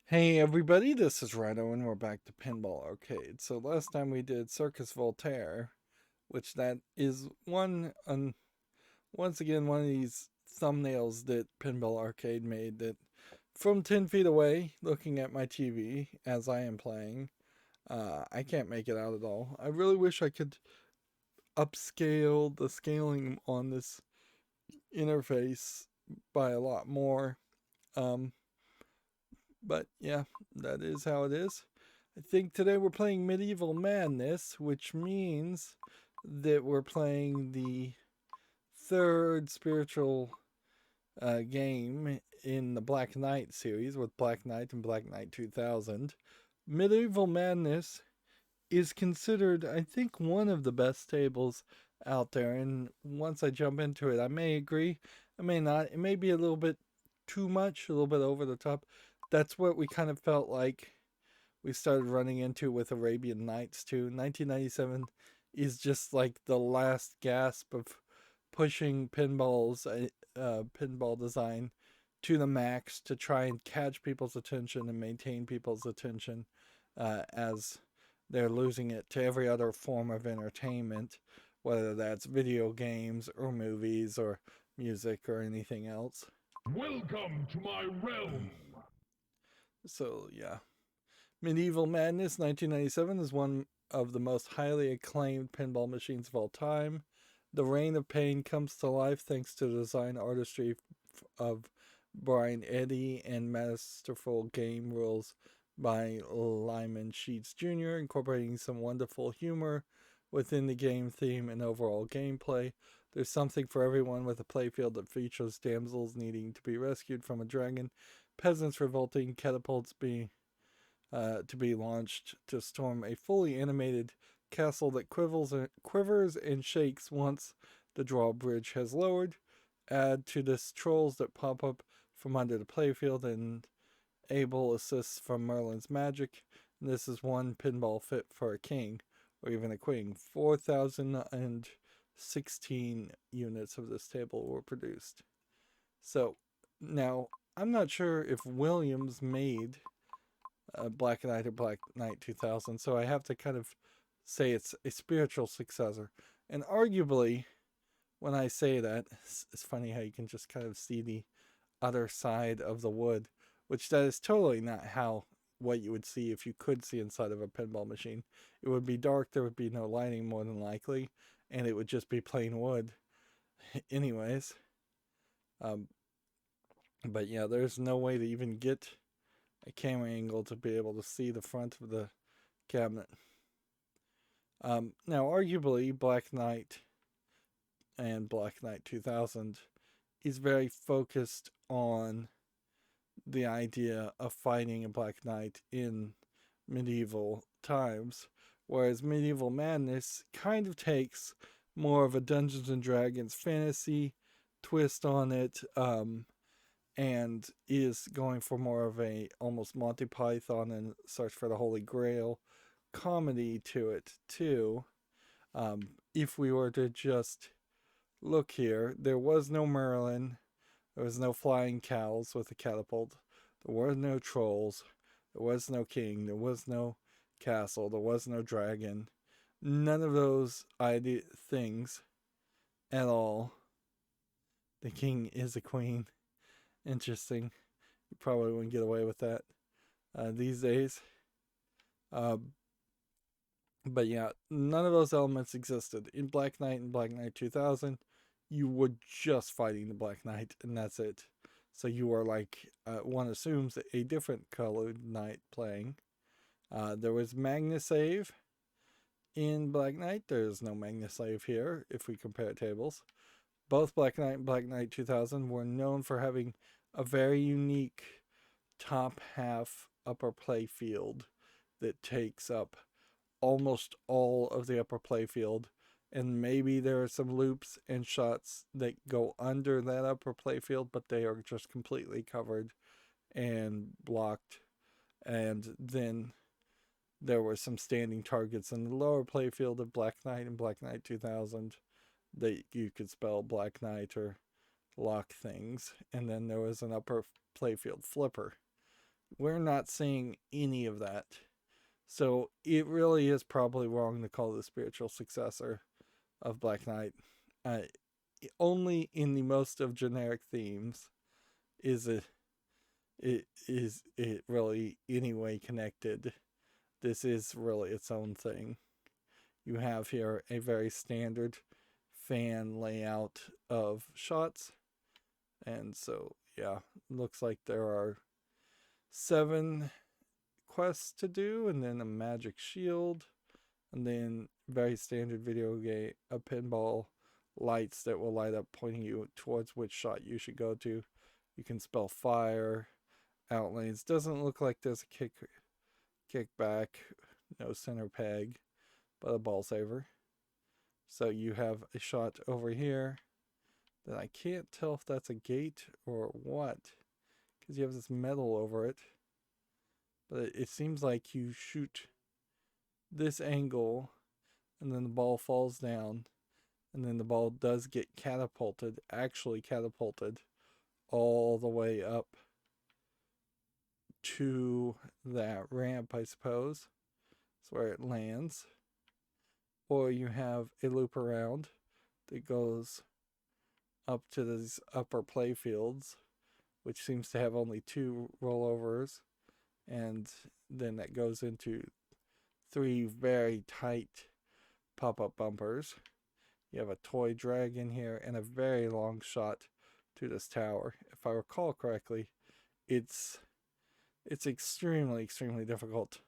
Hey everybody, this is Rydo and we're back to Pinball Arcade. So last time we did Circus Voltaire, which that is once again one of these thumbnails that Pinball Arcade made that from 10 feet away, looking at my TV as I am playing, I can't make it out at all. I really wish I could upscale the scaling on this interface by a lot more. Um, But yeah, that is how it is. I think today we're playing Medieval Madness, which means that we're playing the third spiritual game in the Black Knight series with Black Knight and Black Knight 2000. Medieval Madness is considered, I think, one of the best tables out there. And once I jump into it, I may agree, I may not. It may be a little bit too much, a little bit over the top. That's what we kind of felt like we started running into with Arabian Nights too. 1997 is just like the last gasp of pushing pinball design to the max to try and catch people's attention and maintain people's attention as they're losing it to every other form of entertainment, whether that's video games or movies or music or anything else. Welcome to my realm. So, yeah. Medieval Madness 1997 is one of the most highly acclaimed pinball machines of all time. The Reign of Pain comes to life thanks to the design artistry of Brian Eddy and masterful game rules by Lyman Sheets Jr., incorporating some wonderful humor within the game theme and overall gameplay. There's something for everyone with a playfield that features damsels needing to be rescued from a dragon, peasants revolting, catapults being to be launched to storm a fully animated castle that quivers and shakes once the drawbridge has lowered. Add to this trolls that pop up from under the playfield and able assists from Merlin's magic. And this is one pinball fit for a king or even a queen. 4,016 units of this table were produced. So now I'm not sure if Williams made Black Knight or Black Knight 2000. So I have to kind of say it's a spiritual successor. And arguably, when I say that, it's funny how you can just kind of see the other side of the wood, which that is totally not how what you would see if you could see inside of a pinball machine. It would be dark, there would be no lighting more than likely, and it would just be plain wood. Anyways, um, but yeah, there's no way to even get a camera angle to be able to see the front of the cabinet. Now, arguably, Black Knight and Black Knight 2000 is very focused on the idea of fighting a Black Knight in medieval times, whereas Medieval Madness kind of takes more of a Dungeons and Dragons fantasy twist on it, and is going for more of a almost Monty Python and Search for the Holy Grail comedy to it too. If we were to just look here, there was no Merlin, there was no flying cows with a catapult, there were no trolls, there was no king, there was no castle, there was no dragon. None of those things at all. The king is a queen. Interesting. You probably wouldn't get away with that these days. Uh, but yeah, none of those elements existed. In Black Knight and Black Knight 2000, you were just fighting the Black Knight, and that's it. So you are like, one assumes, a different colored knight playing. There was Magnusave in Black Knight. There's no Magnusave here if we compare tables. Both Black Knight and Black Knight 2000 were known for having a very unique top half upper play field that takes up almost all of the upper playfield, and maybe there are some loops and shots that go under that upper playfield, but they are just completely covered and blocked. And then there were some standing targets in the lower playfield of Black Knight and Black Knight 2000 that you could spell Black Knight or lock things. And then there was an upper playfield flipper, We're not seeing any of that. So it really is probably wrong to call the spiritual successor of Black Knight. Uh, Only in the most of generic themes is it really any way connected. This is really its own thing. You have here a very standard fan layout of shots, and so yeah, looks like there are 7 quests to do, and then a magic shield, and then very standard video game a pinball lights that will light up pointing you towards which shot you should go to. You can spell fire, outlanes. Doesn't look like there's a kickback, no center peg, but a ball saver. So you have a shot over here that I can't tell if that's a gate or what, because you have this metal over it. But it seems like you shoot this angle, and then the ball falls down, and then the ball does get actually catapulted, all the way up to that ramp, I suppose. That's where it lands. Or you have a loop around that goes up to these upper play fields, which seems to have only 2 rollovers, and then that goes into 3 very tight pop-up bumpers. You have a toy dragon here and a very long shot to this tower. If I recall correctly, it's extremely difficult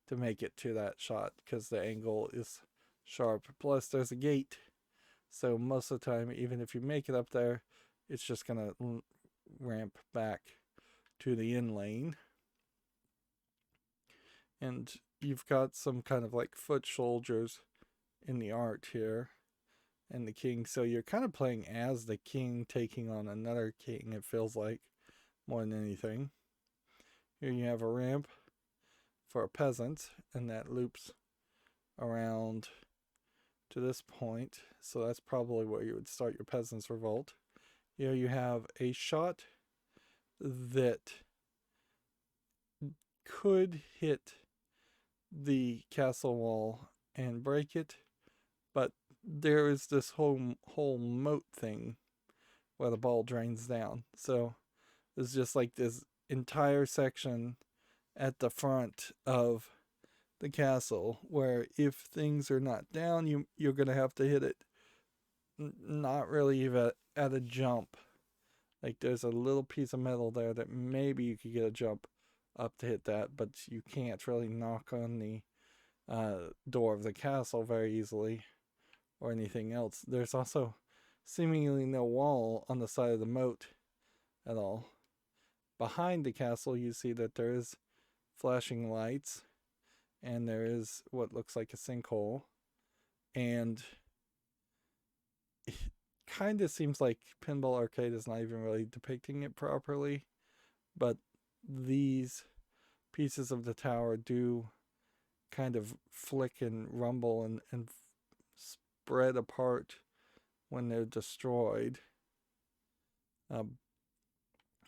to make it to that shot because the angle is sharp. Plus there's a gate, so most of the time, even if you make it up there, it's just gonna ramp back to the in lane. And you've got some kind of like foot soldiers in the art here, and the king. So you're kind of playing as the king taking on another king, it feels like, more than anything. Here you have a ramp for a peasant, and that loops around to this point. So that's probably where you would start your peasants' revolt. Here you have a shot that could hit the castle wall and break it, but there is this whole moat thing where the ball drains down. So there's just like this entire section at the front of the castle where if things are not down, you're gonna have to hit it not really even at a jump. Like there's a little piece of metal there that maybe you could get a jump up to hit that, but you can't really knock on the door of the castle very easily or anything else. There's also seemingly no wall on the side of the moat at all. Behind the castle, you see that there is flashing lights, and there is what looks like a sinkhole, and it kind of seems like Pinball Arcade is not even really depicting it properly, but these pieces of the tower do kind of flick and rumble and spread apart when they're destroyed.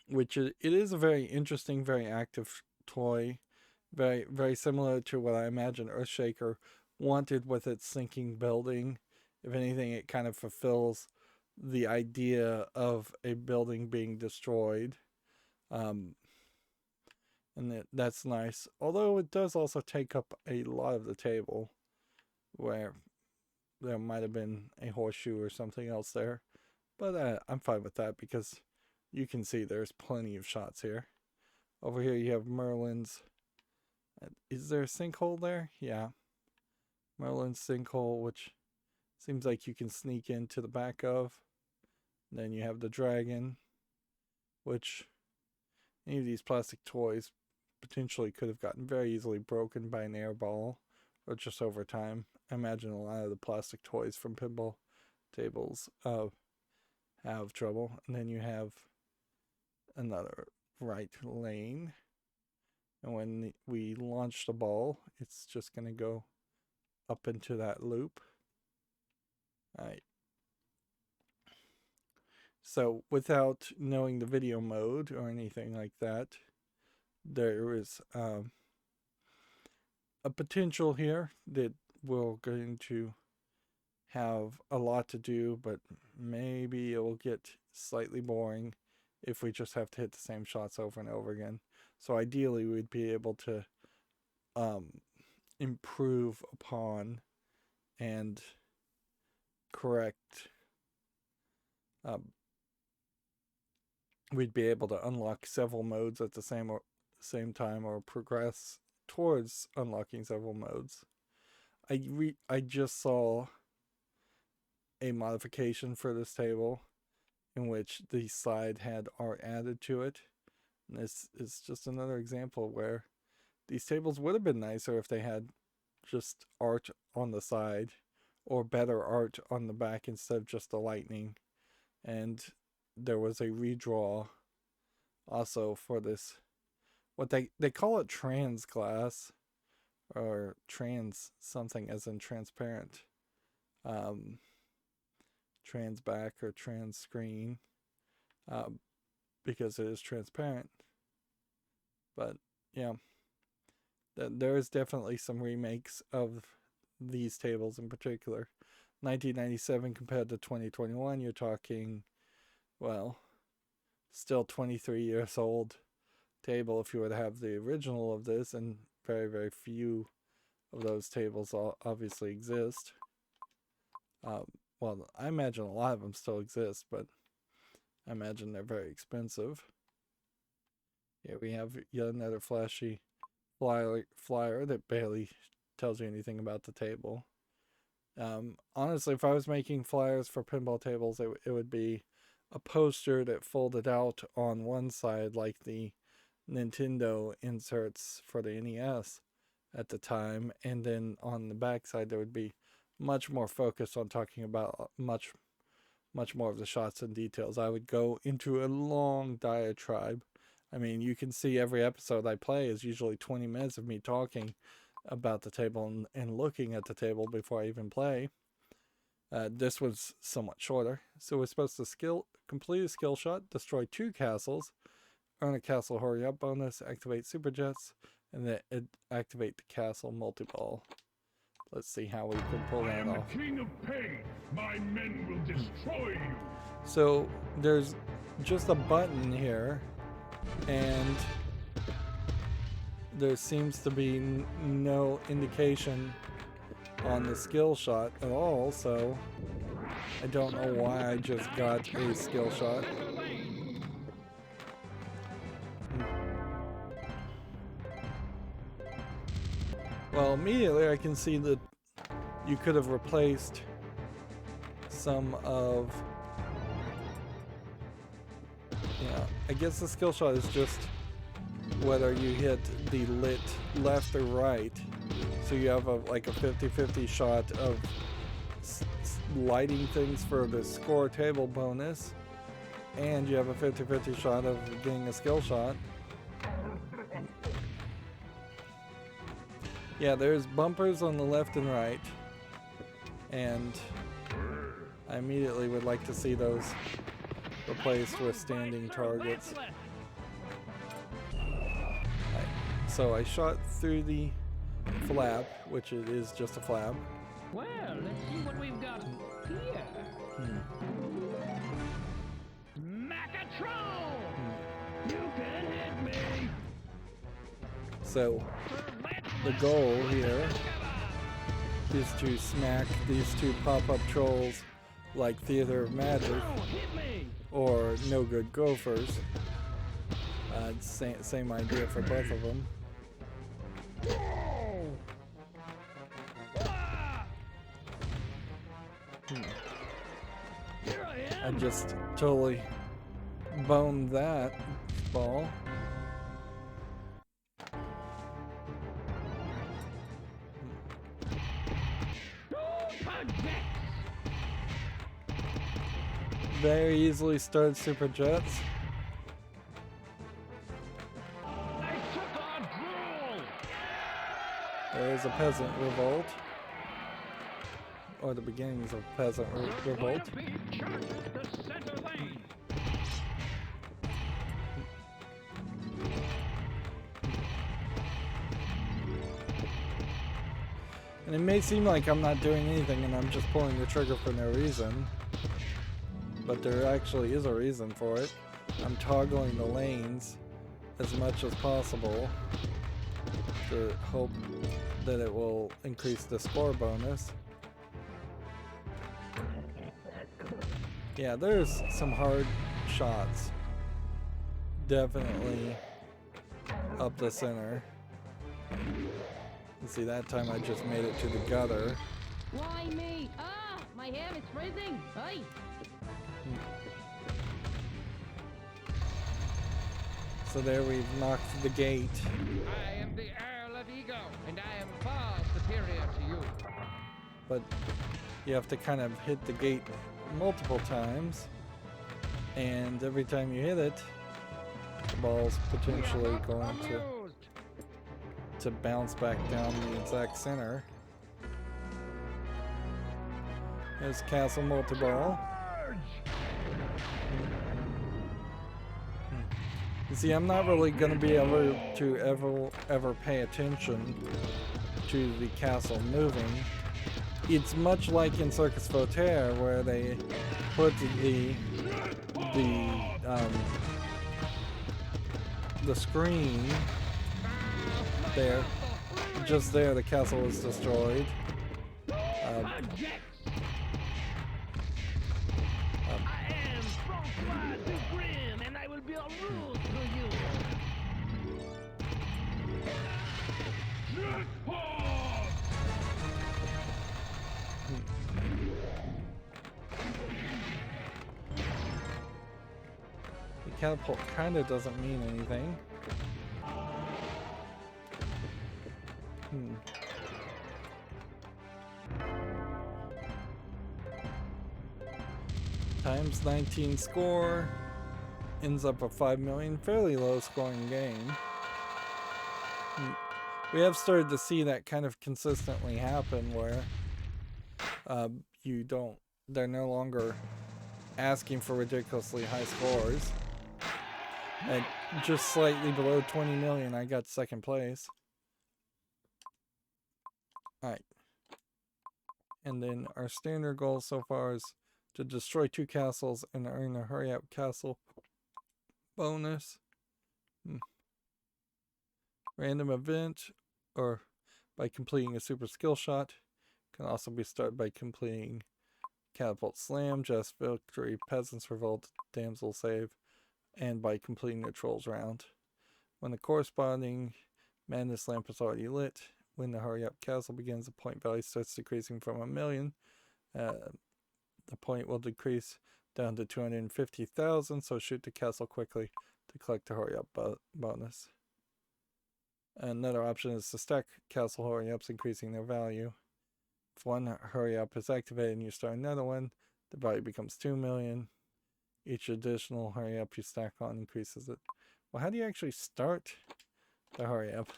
Which it is a very interesting, very active toy, very similar to what I imagine Earthshaker wanted with its sinking building. If anything, it kind of fulfills the idea of a building being destroyed, and that's nice. Although it does also take up a lot of the table, where there might have been a horseshoe or something else there, but I'm fine with that because you can see there's plenty of shots here. Over here you have Merlin's. Is there a sinkhole there? Yeah. Merlin's sinkhole, which seems like you can sneak into the back of. Then you have the dragon, which any of these plastic toys potentially could have gotten very easily broken by an air ball or just over time. I imagine a lot of the plastic toys from pinball tables have trouble. And then you have another right lane, and when we launch the ball, it's just going to go up into that loop. All right. So without knowing the video mode or anything like that, there is a potential here that we're going to have a lot to do, but maybe it will get slightly boring if we just have to hit the same shots over and over again. So ideally, we'd be able to improve upon and correct. We'd be able to unlock several modes at the same time, or progress towards unlocking several modes. I just saw a modification for this table in which the slide had art added to it. And this is just another example where these tables would have been nicer if they had just art on the side or better art on the back instead of just the lightning. And there was a redraw also for this, what they call it trans glass, or trans something as in transparent, trans back or trans screen, because it is transparent. But yeah, there is definitely some remakes of these tables in particular. 1997 compared to 2021, you're talking, well, still 23 years old table if you were to have the original of this, and very, very few of those tables obviously exist. Well, I imagine a lot of them still exist, but I imagine they're very expensive. Here we have yet another flashy flyer that barely tells you anything about the table. Honestly, if I was making flyers for pinball tables, it would be a poster that folded out on one side like the Nintendo inserts for the NES at the time, and then on the back side there would be much more focused on talking about much more of the shots and details. I would go into a long diatribe. I mean, you can see every episode I play is usually 20 minutes of me talking about the table and looking at the table before I even play. This was somewhat shorter. So we're supposed to complete a skill shot, destroy 2 castles, earn a castle hurry up bonus, activate super jets, and then activate the castle multiball. Let's see how we can pull that off. I am the king of pain. My men will destroy you. So there's just a button here, and there seems to be no indication on the skill shot at all, so I don't know why I just got a skill shot. Well, immediately I can see that you could have replaced some of, I guess the skill shot is just whether you hit the lit left or right. So you have like a 50-50 shot of lighting things for the score table bonus, and you have a 50-50 shot of getting a skill shot. Yeah, there's bumpers on the left and right, and I immediately would like to see those replaced with standing targets. So I shot through the flap, which it is just a flap. Well, let's see what we've got here. Macatron! You can hit me! So the goal here is to smack these 2 pop-up trolls like Theater of Magic or No Good Gophers. Same idea for both of them. I just totally boned that ball. Very easily started super jets. There's a peasant revolt, or the beginnings of peasant revolt. And it may seem like I'm not doing anything and I'm just pulling the trigger for no reason, but there actually is a reason for it. I'm toggling the lanes as much as possible to hope that it will increase the score bonus. Yeah, there's some hard shots. Definitely up the center. You see, that time I just made it to the gutter. Why me? Ah, my hair is freezing. Hey. So there we've knocked the gate. I am the Earl of Ego, and I am far superior to you. But you have to kind of hit the gate multiple times. And every time you hit it, the ball's potentially going to bounce back down the exact center. There's Castle Multiball. You see, I'm not really going to be able to ever pay attention to the castle moving. It's much like in Circus Voltaire, where they put the screen there. Just there, the castle was destroyed. I am Francois Dugrim, and I will be a rule to you. The catapult kind of doesn't mean anything. Times 19 score ends up a 5 million, fairly low scoring game. We have started to see that kind of consistently happen where they're no longer asking for ridiculously high scores. At just slightly below 20 million, I got second place. Alright. And then our standard goal so far is to destroy 2 castles and earn a hurry up castle bonus. Random event, or by completing a super skill shot. Can also be started by completing Catapult Slam, Just Victory, Peasants Revolt, Damsel Save, and by completing the Trolls round. When the corresponding Madness Lamp is already lit, when the Hurry Up Castle begins, the point value starts decreasing from 1 million. The point will decrease down to 250,000, so shoot the castle quickly to collect the Hurry Up bonus. Another option is to stack castle Hurry Ups, increasing their value. If one Hurry Up is activated and you start another one, the value becomes 2 million. Each additional Hurry Up you stack on increases it. Well, how do you actually start the Hurry Up?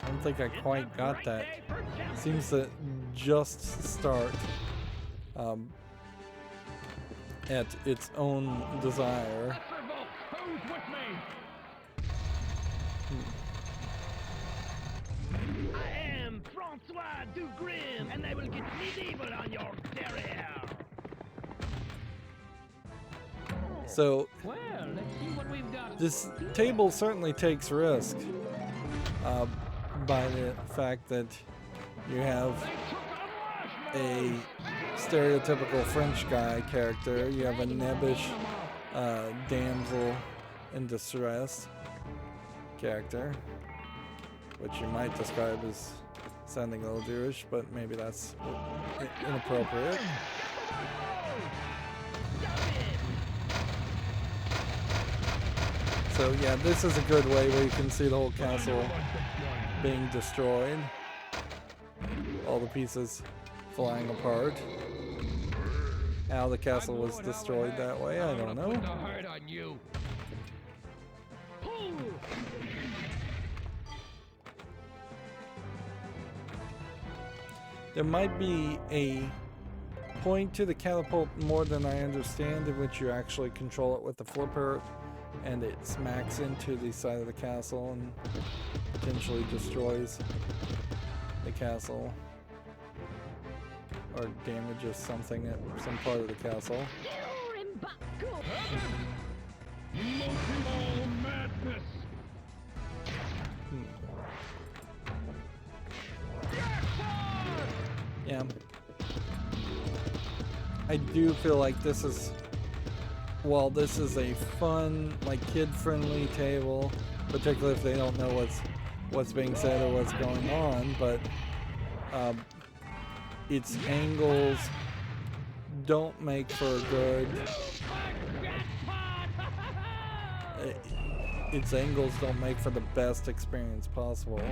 I don't think I quite got that. It seems to just start at its own desire. Who's with me? I am Francois Dugrim, and I will get medieval on your derriere. So, Well, let's see what we've got. this table certainly takes risk by the fact that you have a stereotypical French guy character, you have a nebbish damsel in distress character, which you might describe as sounding a little Jewish, but maybe that's inappropriate. So yeah, this is a good way where you can see the whole castle being destroyed. All the pieces flying apart. How the castle was destroyed that way, I don't know. There might be a point to the catapult, more than I understand, in which you actually control it with the flipper and it smacks into the side of the castle and potentially destroys the castle. or damages something at some part of the castle. Multiball madness! Yeah. I do feel like this is, while this is a fun, like kid-friendly table, particularly if they don't know what's being said or what's going on, but its angles don't make for a good. Its angles don't make for the best experience possible.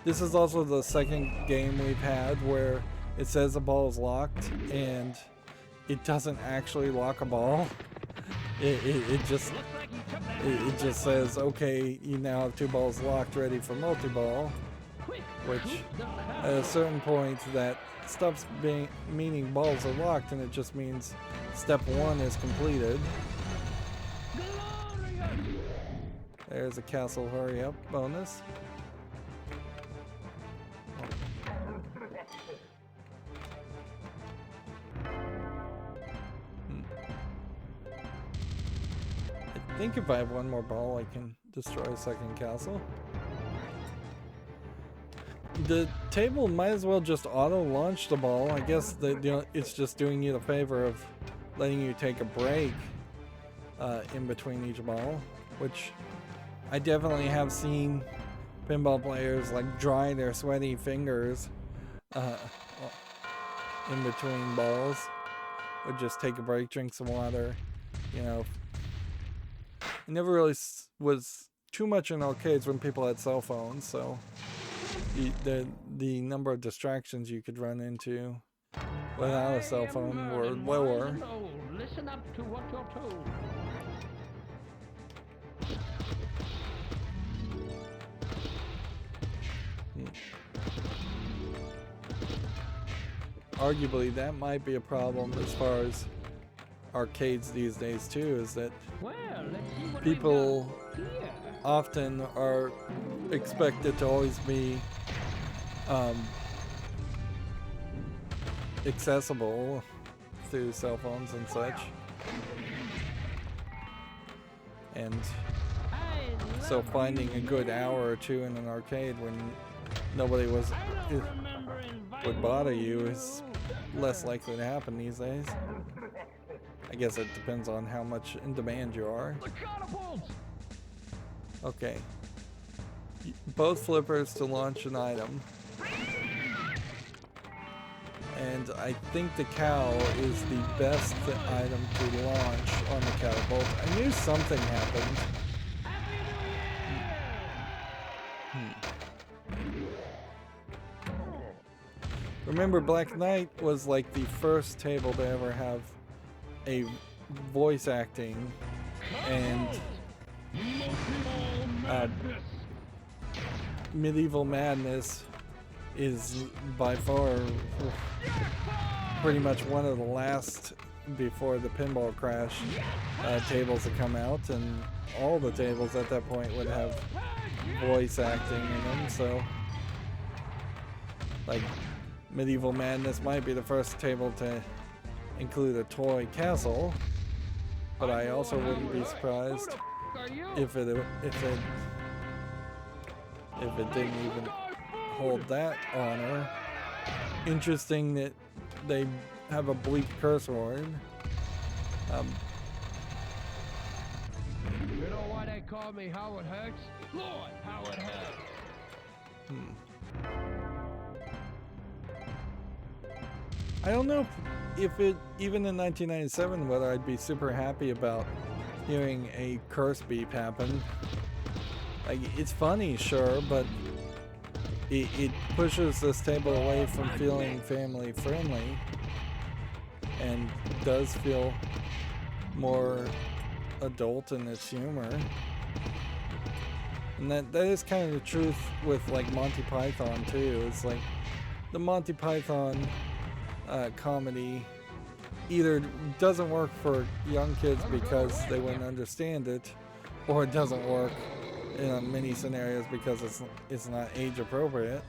This is also the second game we've had where it says the ball is locked and it doesn't actually lock a ball. It just says, okay, you now have 2 balls locked ready for multi-ball, which at a certain point that stops meaning balls are locked and it just means step 1 is completed. There's a castle hurry up bonus. I think if I have one more ball, I can destroy a second castle. The table might as well just auto-launch the ball. I guess it's just doing you the favor of letting you take a break in between each ball, which I definitely have seen pinball players like dry their sweaty fingers in between balls. Would just take a break, drink some water, you know. I never really was too much in arcades when people had cell phones, so the number of distractions you could run into without a cell phone were lower. Listen up to what you're told. Arguably, that might be a problem as far as arcades these days too, is that people often are expected to always be accessible through cell phones and such, and so finding a good hour or two in an arcade when nobody would bother you is less likely to happen these days. I guess it depends on how much in demand you are. Okay. Both flippers to launch an item. And I think the cow is the best item to launch on the catapult. I knew something happened. Remember, Black Knight was like the first table to ever have a voice acting, and Medieval Madness is by far pretty much one of the last before the pinball crash tables to come out, and all the tables at that point would have voice acting in them, so like Medieval Madness might be the first table to include a toy castle, but I also wouldn't be surprised if it didn't even hold that honor. Interesting that they have a bleep curse word. You know why they call me Howard Hurts? Lord Howard Hurts. I don't know if it, even in 1997, whether I'd be super happy about hearing a curse beep happen. Like, it's funny, sure, but it pushes this table away from feeling family friendly and does feel more adult in its humor. And that is kind of the truth with like Monty Python too. It's like the Monty Python comedy either doesn't work for young kids because they wouldn't understand it, or it doesn't work in many scenarios because it's not age appropriate.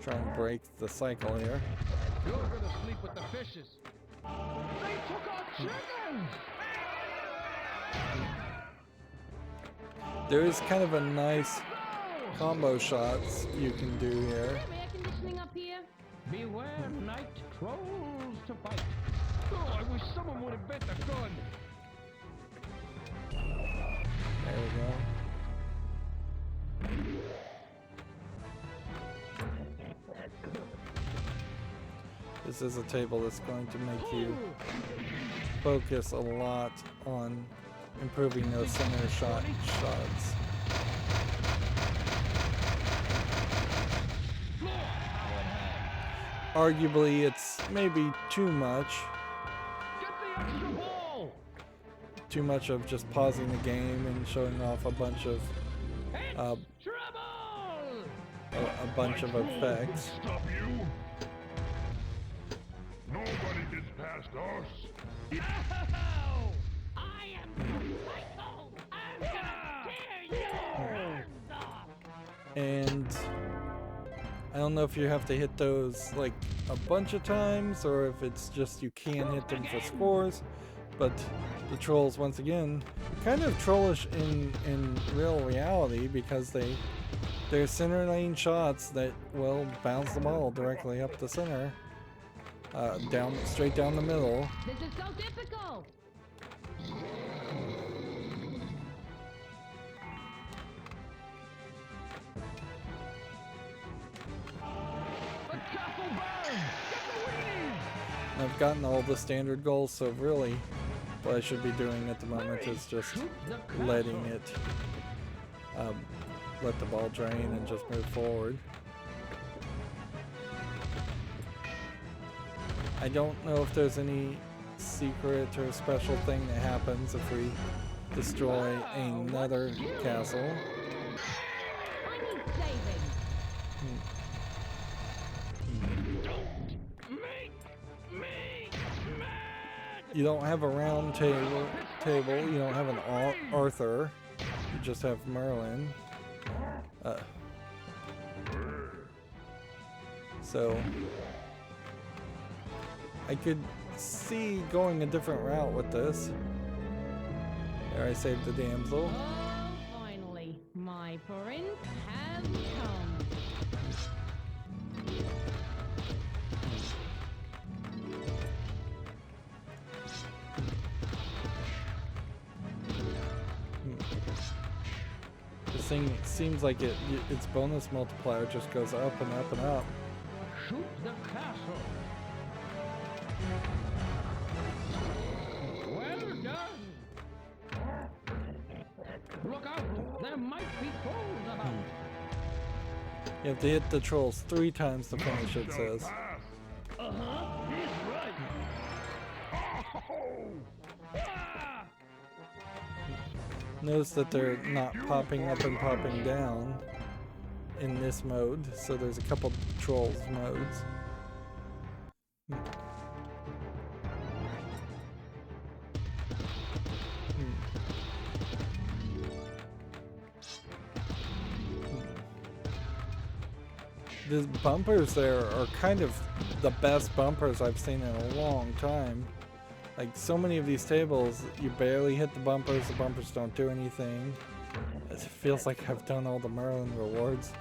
Try and break the cycle here. You're gonna sleep with the fishes. They took our chickens! There is kind of a nice combo shots you can do here. Have air conditioning up here? Beware night trolls to fight. Oh, I wish someone would invent a gun. There we go. This is a table that's going to make you focus a lot on improving those center shots. Arguably, it's maybe too much. Get the extra ball! Too much of just pausing the game and showing off a bunch of Trouble! a bunch of effects. Stop you! Nobody gets past us. Ow! I am psycho! I'm gonna tear your arms off! And I don't know if you have to hit those like a bunch of times or if it's just you can hit them for scores, but the trolls once again kind of trollish in real reality because they're center lane shots that will bounce the ball directly up the center, straight down the middle. This is so difficult! The castle burns! Get the weenies! I've gotten all the standard goals, so really what I should be doing at the moment is just letting it let the ball drain and just move forward. I don't know if there's any secret or special thing that happens if we destroy another castle. I need saving! Make me mad! You don't have a round table. You don't have an Arthur. You just have Merlin. So I could see going a different route with this. There, I saved the damsel. Oh, finally, my prince has come. This thing seems like its bonus multiplier just goes up and up and up. Shoot the castle! Well done! Look out! There might be trolls about! You have to hit the trolls 3 times to finish, it says. Uh-huh, he's right! Oh! Ah! Notice that they're not popping up and popping down in this mode, so there's a couple trolls modes. The bumpers there are kind of the best bumpers I've seen in a long time. Like, so many of these tables, you barely hit the bumpers don't do anything. It feels like I've done all the Merlin rewards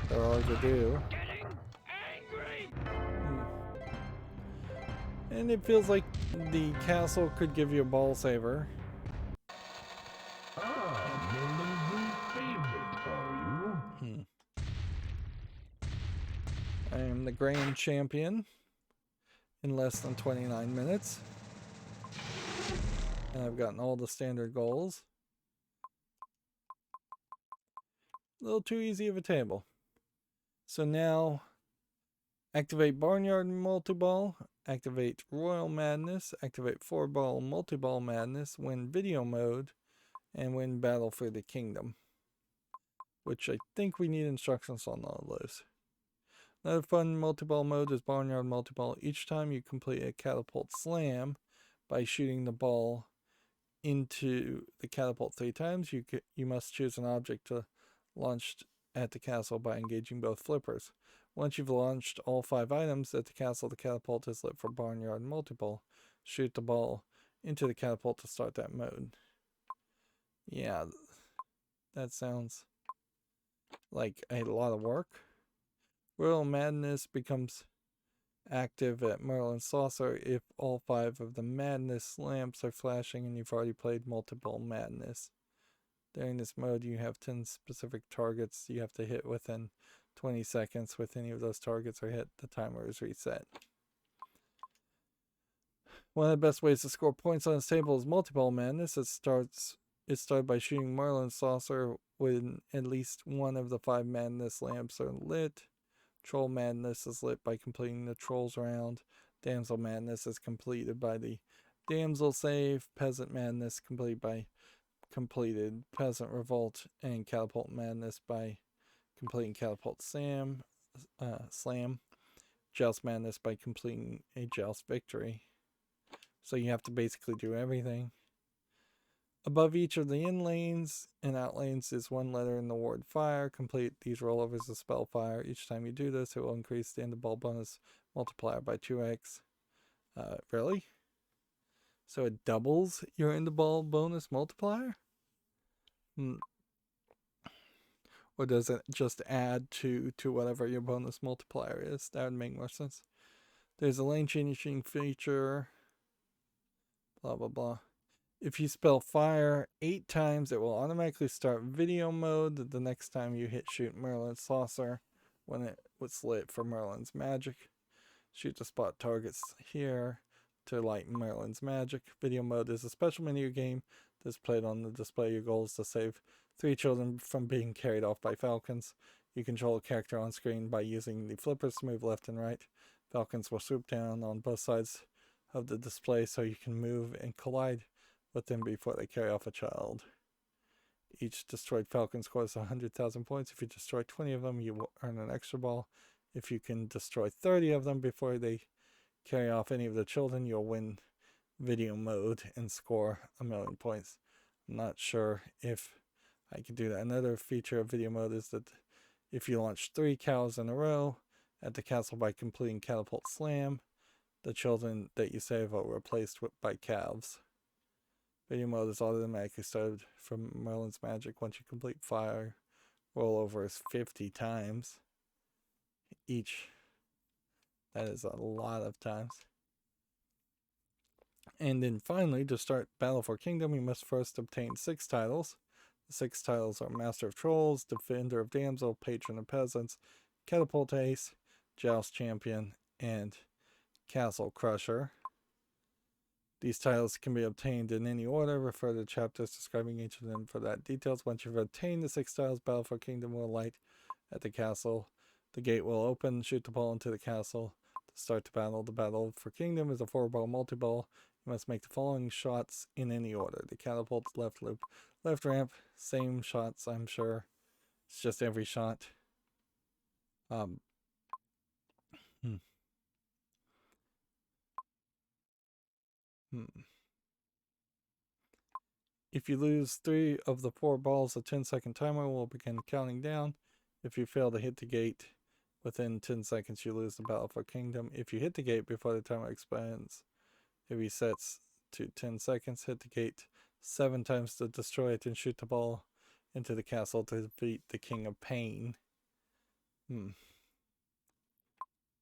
there are to do. Getting angry! And it feels like the castle could give you a ball saver. Ah, Merlin's new favorite, are you? I am the grand champion in less than 29 minutes. And I've gotten all the standard goals. A little too easy of a table. So now, activate Barnyard Multiball, activate Royal Madness, activate 4-ball Multiball Madness, win Video Mode, and win Battle for the Kingdom. Which I think we need instructions on all of those. Another fun multiball mode is Barnyard Multiball. Each time you complete a catapult slam by shooting the ball into the catapult 3 times, you must choose an object to launch at the castle by engaging both flippers. Once you've launched all 5 items at the castle, the catapult is lit for Barnyard Multiball. Shoot the ball into the catapult to start that mode. Yeah, that sounds like a lot of work. Royal Madness becomes active at Merlin's Saucer if all 5 of the Madness lamps are flashing and you've already played Multiball Madness. During this mode, you have 10 specific targets you have to hit within 20 seconds. With any of those targets are hit, the timer is reset. One of the best ways to score points on this table is Multiball Madness. It started by shooting Merlin's Saucer when at least one of the 5 Madness lamps are lit. Troll Madness is lit by completing the Trolls round. Damsel Madness is completed by the Damsel save. Peasant Madness completed Peasant Revolt, and Catapult Madness by completing Catapult Slam. Joust Madness by completing a Joust Victory. So you have to basically do everything. Above each of the in lanes and out lanes is 1 letter in the word fire. Complete these rollovers of spell fire. Each time you do this, it will increase the end of ball bonus multiplier by 2x. Really? So it doubles your end of ball bonus multiplier? Or does it just add to whatever your bonus multiplier is? That would make more sense. There's a lane changing feature. Blah, blah, blah. If you spell fire 8 times, it will automatically start video mode the next time you hit shoot Merlin's Saucer when it was lit for Merlin's Magic. Shoot the spot targets here to light Merlin's Magic. Video mode is a special menu game that's played on the display. Your goal is to save 3 children from being carried off by falcons. You control a character on screen by using the flippers to move left and right. Falcons will swoop down on both sides of the display so you can move and collide with them before they carry off a child. Each destroyed falcon scores 100,000 points. If you destroy 20 of them, you will earn an extra ball. If you can destroy 30 of them before they carry off any of the children, you'll win video mode and score 1,000,000 points. I'm not sure if I can do that. Another feature of video mode is that if you launch 3 cows in a row at the castle by completing Catapult Slam, the children that you save are replaced by calves. Video mode is automatically started from Merlin's Magic once you complete fire rollovers 50 times each. That is a lot of times. And then finally, to start Battle for Kingdom, you must first obtain 6 titles. The 6 titles are Master of Trolls, Defender of Damsel, Patron of Peasants, Catapult Ace, Joust Champion, and Castle Crusher. These titles can be obtained in any order. Refer to chapters describing each of them for that details. Once you've obtained the 6 titles, Battle for Kingdom will light at the castle. The gate will open. Shoot the ball into the castle to start the battle. The Battle for Kingdom is a 4-ball multi-ball. You must make the following shots in any order. The catapult, left loop, left ramp. Same shots, I'm sure. It's just every shot. If you lose 3 of the 4 balls, a 10-second timer will begin counting down. If you fail to hit the gate within 10 seconds, you lose the Battle for Kingdom. If you hit the gate before the timer expires, it resets to 10 seconds. Hit the gate 7 times to destroy it and shoot the ball into the castle to defeat the King of Pain.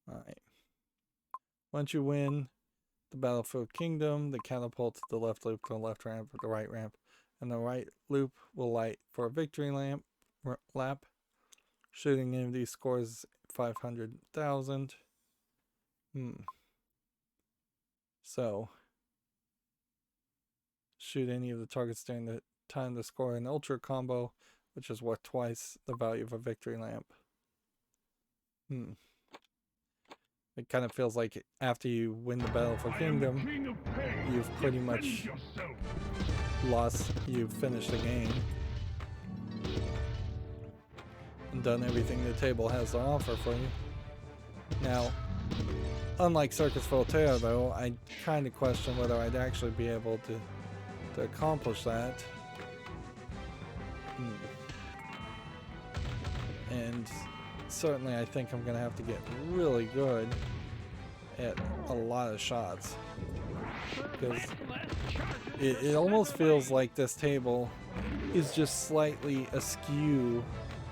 Alright. Once you win the Battle for Kingdom, the catapult to the left loop, to the left ramp, or the right ramp, and the right loop will light for a victory lap. Shooting any of these scores 500,000. So, shoot any of the targets during the time to score an ultra combo, which is worth twice the value of a victory lamp. It kind of feels like after you win the Battle for Kingdom, you've pretty much lost, you've finished the game and done everything the table has to offer for you. Now, unlike Circus Voltaire though, I kind of question whether I'd actually be able to accomplish that. And certainly I think I'm gonna have to get really good at a lot of shots, because it almost feels like this table is just slightly askew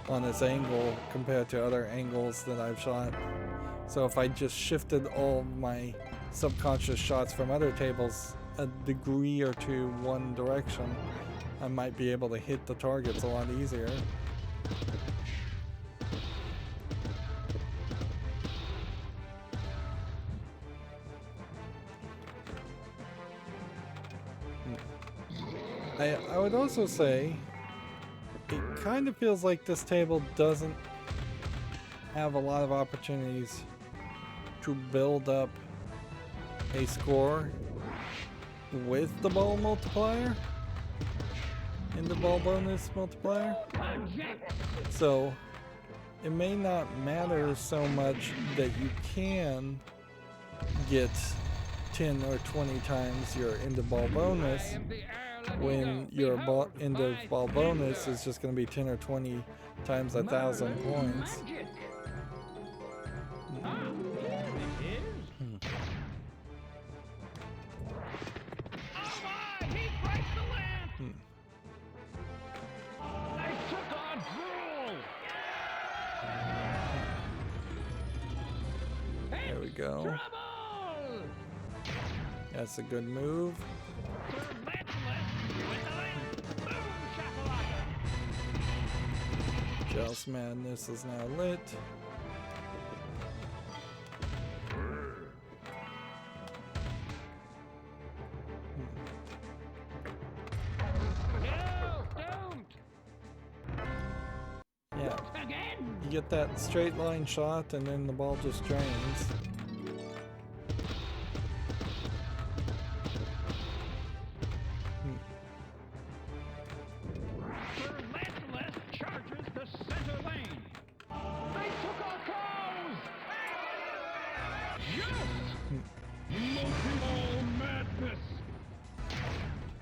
on its angle compared to other angles that I've shot. So if I just shifted all my subconscious shots from other tables a degree or two one direction, I might be able to hit the targets a lot easier. I would also say it kind of feels like this table doesn't have a lot of opportunities to build up a score with the ball multiplier and the ball bonus multiplier. So it may not matter so much that you can get 10 or 20 times your end of ball bonus when your end of ball bonus is just going to be 10 or 20 times 1,000 points. There we go. That's a good move. Joust Madness is now lit. Yeah. You get that straight line shot and then the ball just drains.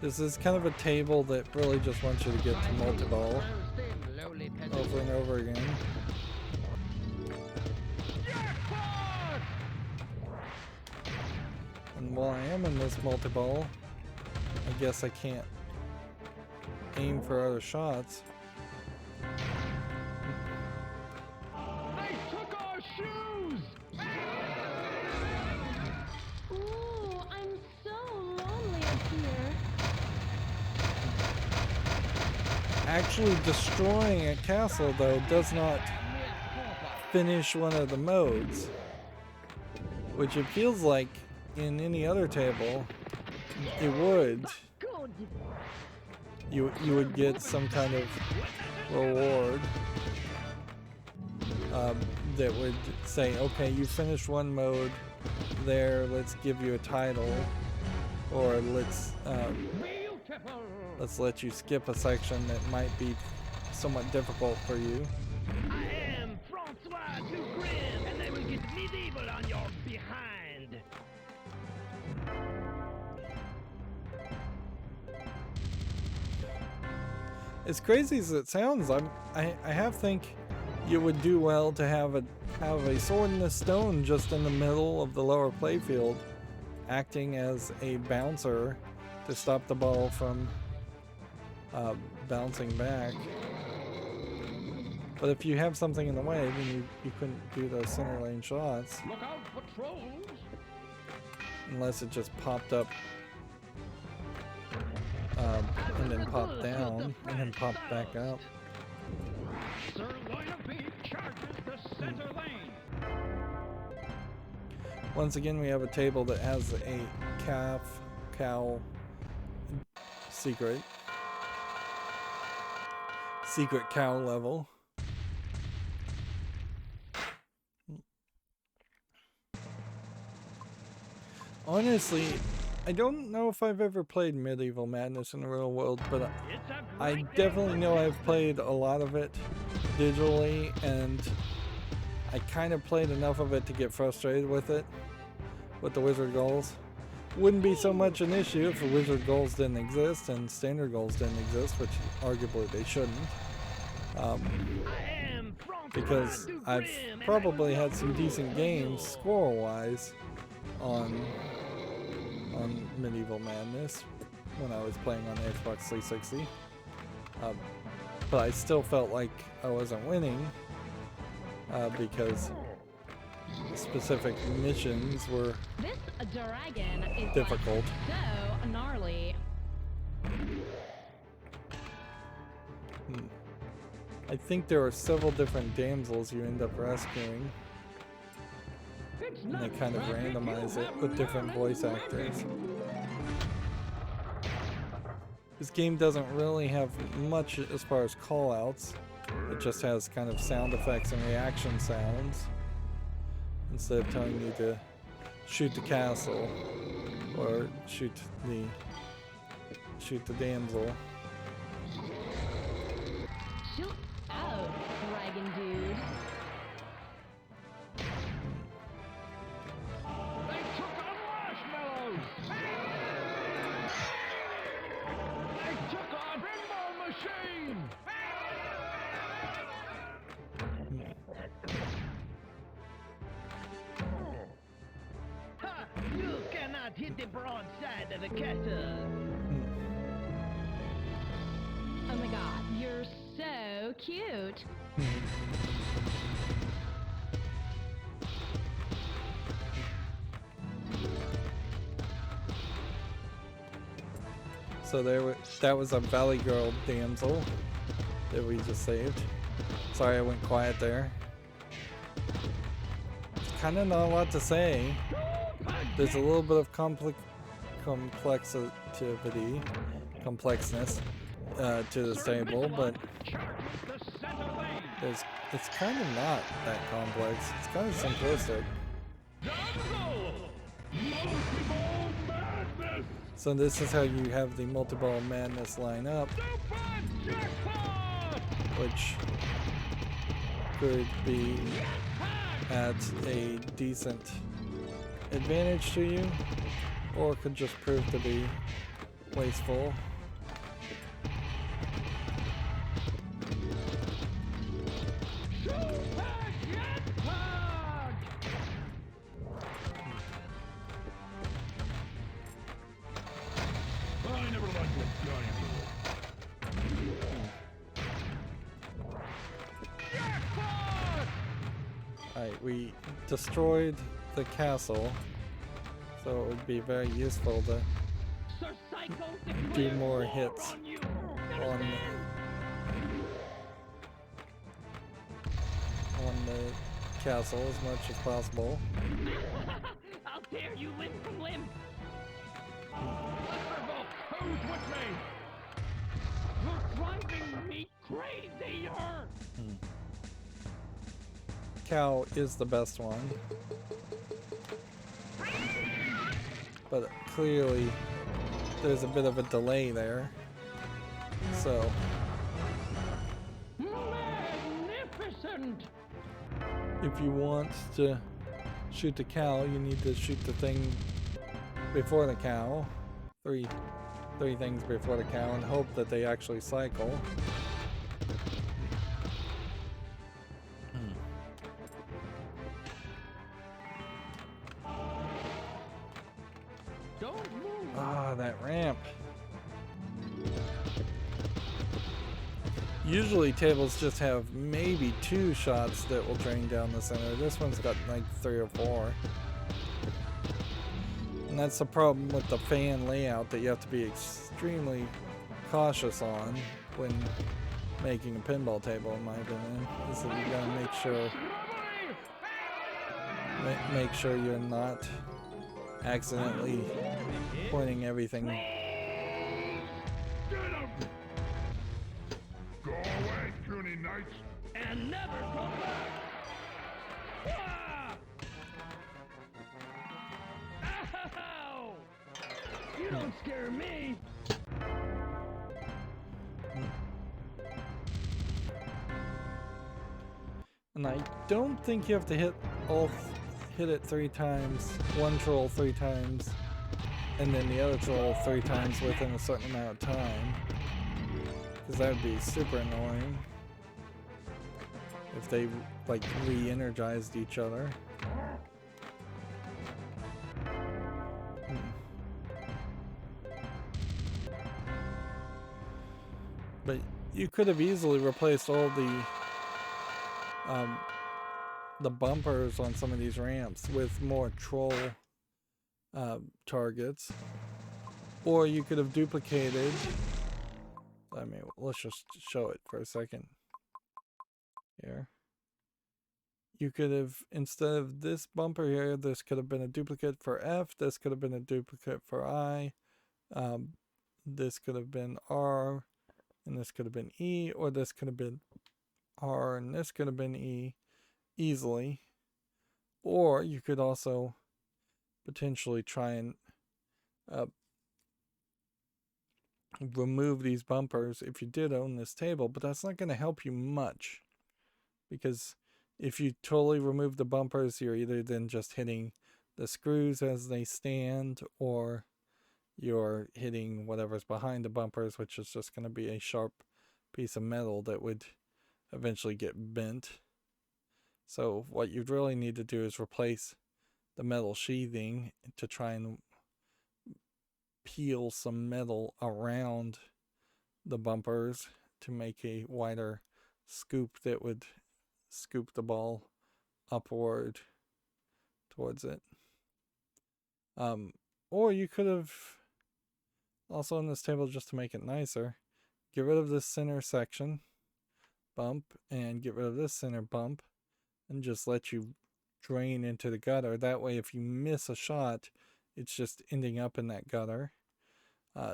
This is kind of a table that really just wants you to get to multiball over and over again. And while I am in this multiball, I guess I can't aim for other shots. Actually destroying a castle, though, does not finish one of the modes, which it feels like in any other table it would. You would get some kind of reward that would say, okay, you finished one mode there, let's give you a title, or let's let you skip a section that might be somewhat difficult for you. I am Francois too grim, and they will get medieval on your behind. As crazy as it sounds, I think you would do well to have a sword and a stone just in the middle of the lower playfield, acting as a bouncer to stop the ball from bouncing back. But if you have something in the way, then you couldn't do those center lane shots. Look out for trolls! Unless it just popped up and then popped down and then popped back up. Sirloin of beef charges the center lane. Once again, we have a table that has a cow secret cow level. Honestly, I don't know if I've ever played Medieval Madness in the real world, but I definitely know I've played a lot of it digitally, and I kind of played enough of it to get frustrated with it, with the wizard goals. Wouldn't be so much an issue if the wizard goals didn't exist and standard goals didn't exist, which arguably they shouldn't. I am because I've probably had some decent games score-wise on Medieval Madness when I was playing on the Xbox 360, but I still felt like I wasn't winning because specific missions were This dragon is difficult. like so gnarly. I think there are several different damsels you end up rescuing, and they kind of randomize it with different voice actors. This game doesn't really have much as far as callouts. It just has kind of sound effects and reaction sounds instead of telling you to shoot the castle or shoot the damsel. Shoot out, dragon dude. They took on marshmallows! They took on pinball machine! Ha! You cannot hit the broadside of the castle. Oh my god, you're so cute. So that was a Valley Girl damsel that we just saved. Sorry I went quiet there. Kind of not a lot to say. There's a little bit of complexness to this table, but it's kind of not that complex. It's kind of simplistic. Multiball madness! So this is how you have the Multiball Madness line up, which could be at a decent advantage to you, or could just prove to be wasteful. I never liked this guy. Alright, we destroyed the castle, so it would be very useful to Sir Psycho do declares more war hits on you. on the castle as much as possible. I'll tear you limb from limb. Thunderbolt, who's with me? You're driving me crazier. Cow is the best one, but clearly there's a bit of a delay there, so Magnificent. if you want to shoot the cow, you need to shoot the thing before the cow, three things before the cow, and hope that they actually cycle. Don't move. Ah, that ramp. Usually tables just have maybe 2 shots that will drain down the center. This one's got like 3 or 4. And that's the problem with the fan layout that you have to be extremely cautious on when making a pinball table, in my opinion. Is that you gotta make sure you're not accidentally pointing everything. Get him! Go away, puny knights! And never come back. Ah! Ow! You don't scare me. And I don't think you have to hit it 3 times, one troll 3 times, and then the other troll 3 times within a certain amount of time, because that would be super annoying. if they like re-energized each other. But you could have easily replaced all the bumpers on some of these ramps with more troll targets, or you could have duplicated. I mean, let's just show it for a second here. You could have, instead of this bumper here, this could have been a duplicate for F, this could have been a duplicate for I, this could have been R, and this could have been E, or this could have been R, and this could have been E, easily. Or you could also potentially try and remove these bumpers if you did own this table, but that's not going to help you much, because if you totally remove the bumpers, you're either then just hitting the screws as they stand, or you're hitting whatever's behind the bumpers, which is just going to be a sharp piece of metal that would eventually get bent. So what you'd really need to do is replace the metal sheathing to try and peel some metal around the bumpers to make a wider scoop that would scoop the ball upward towards it. Or you could have also on this table, just to make it nicer, get rid of this center section bump and get rid of this center bump and just let you drain into the gutter. That way if you miss a shot, it's just ending up in that gutter.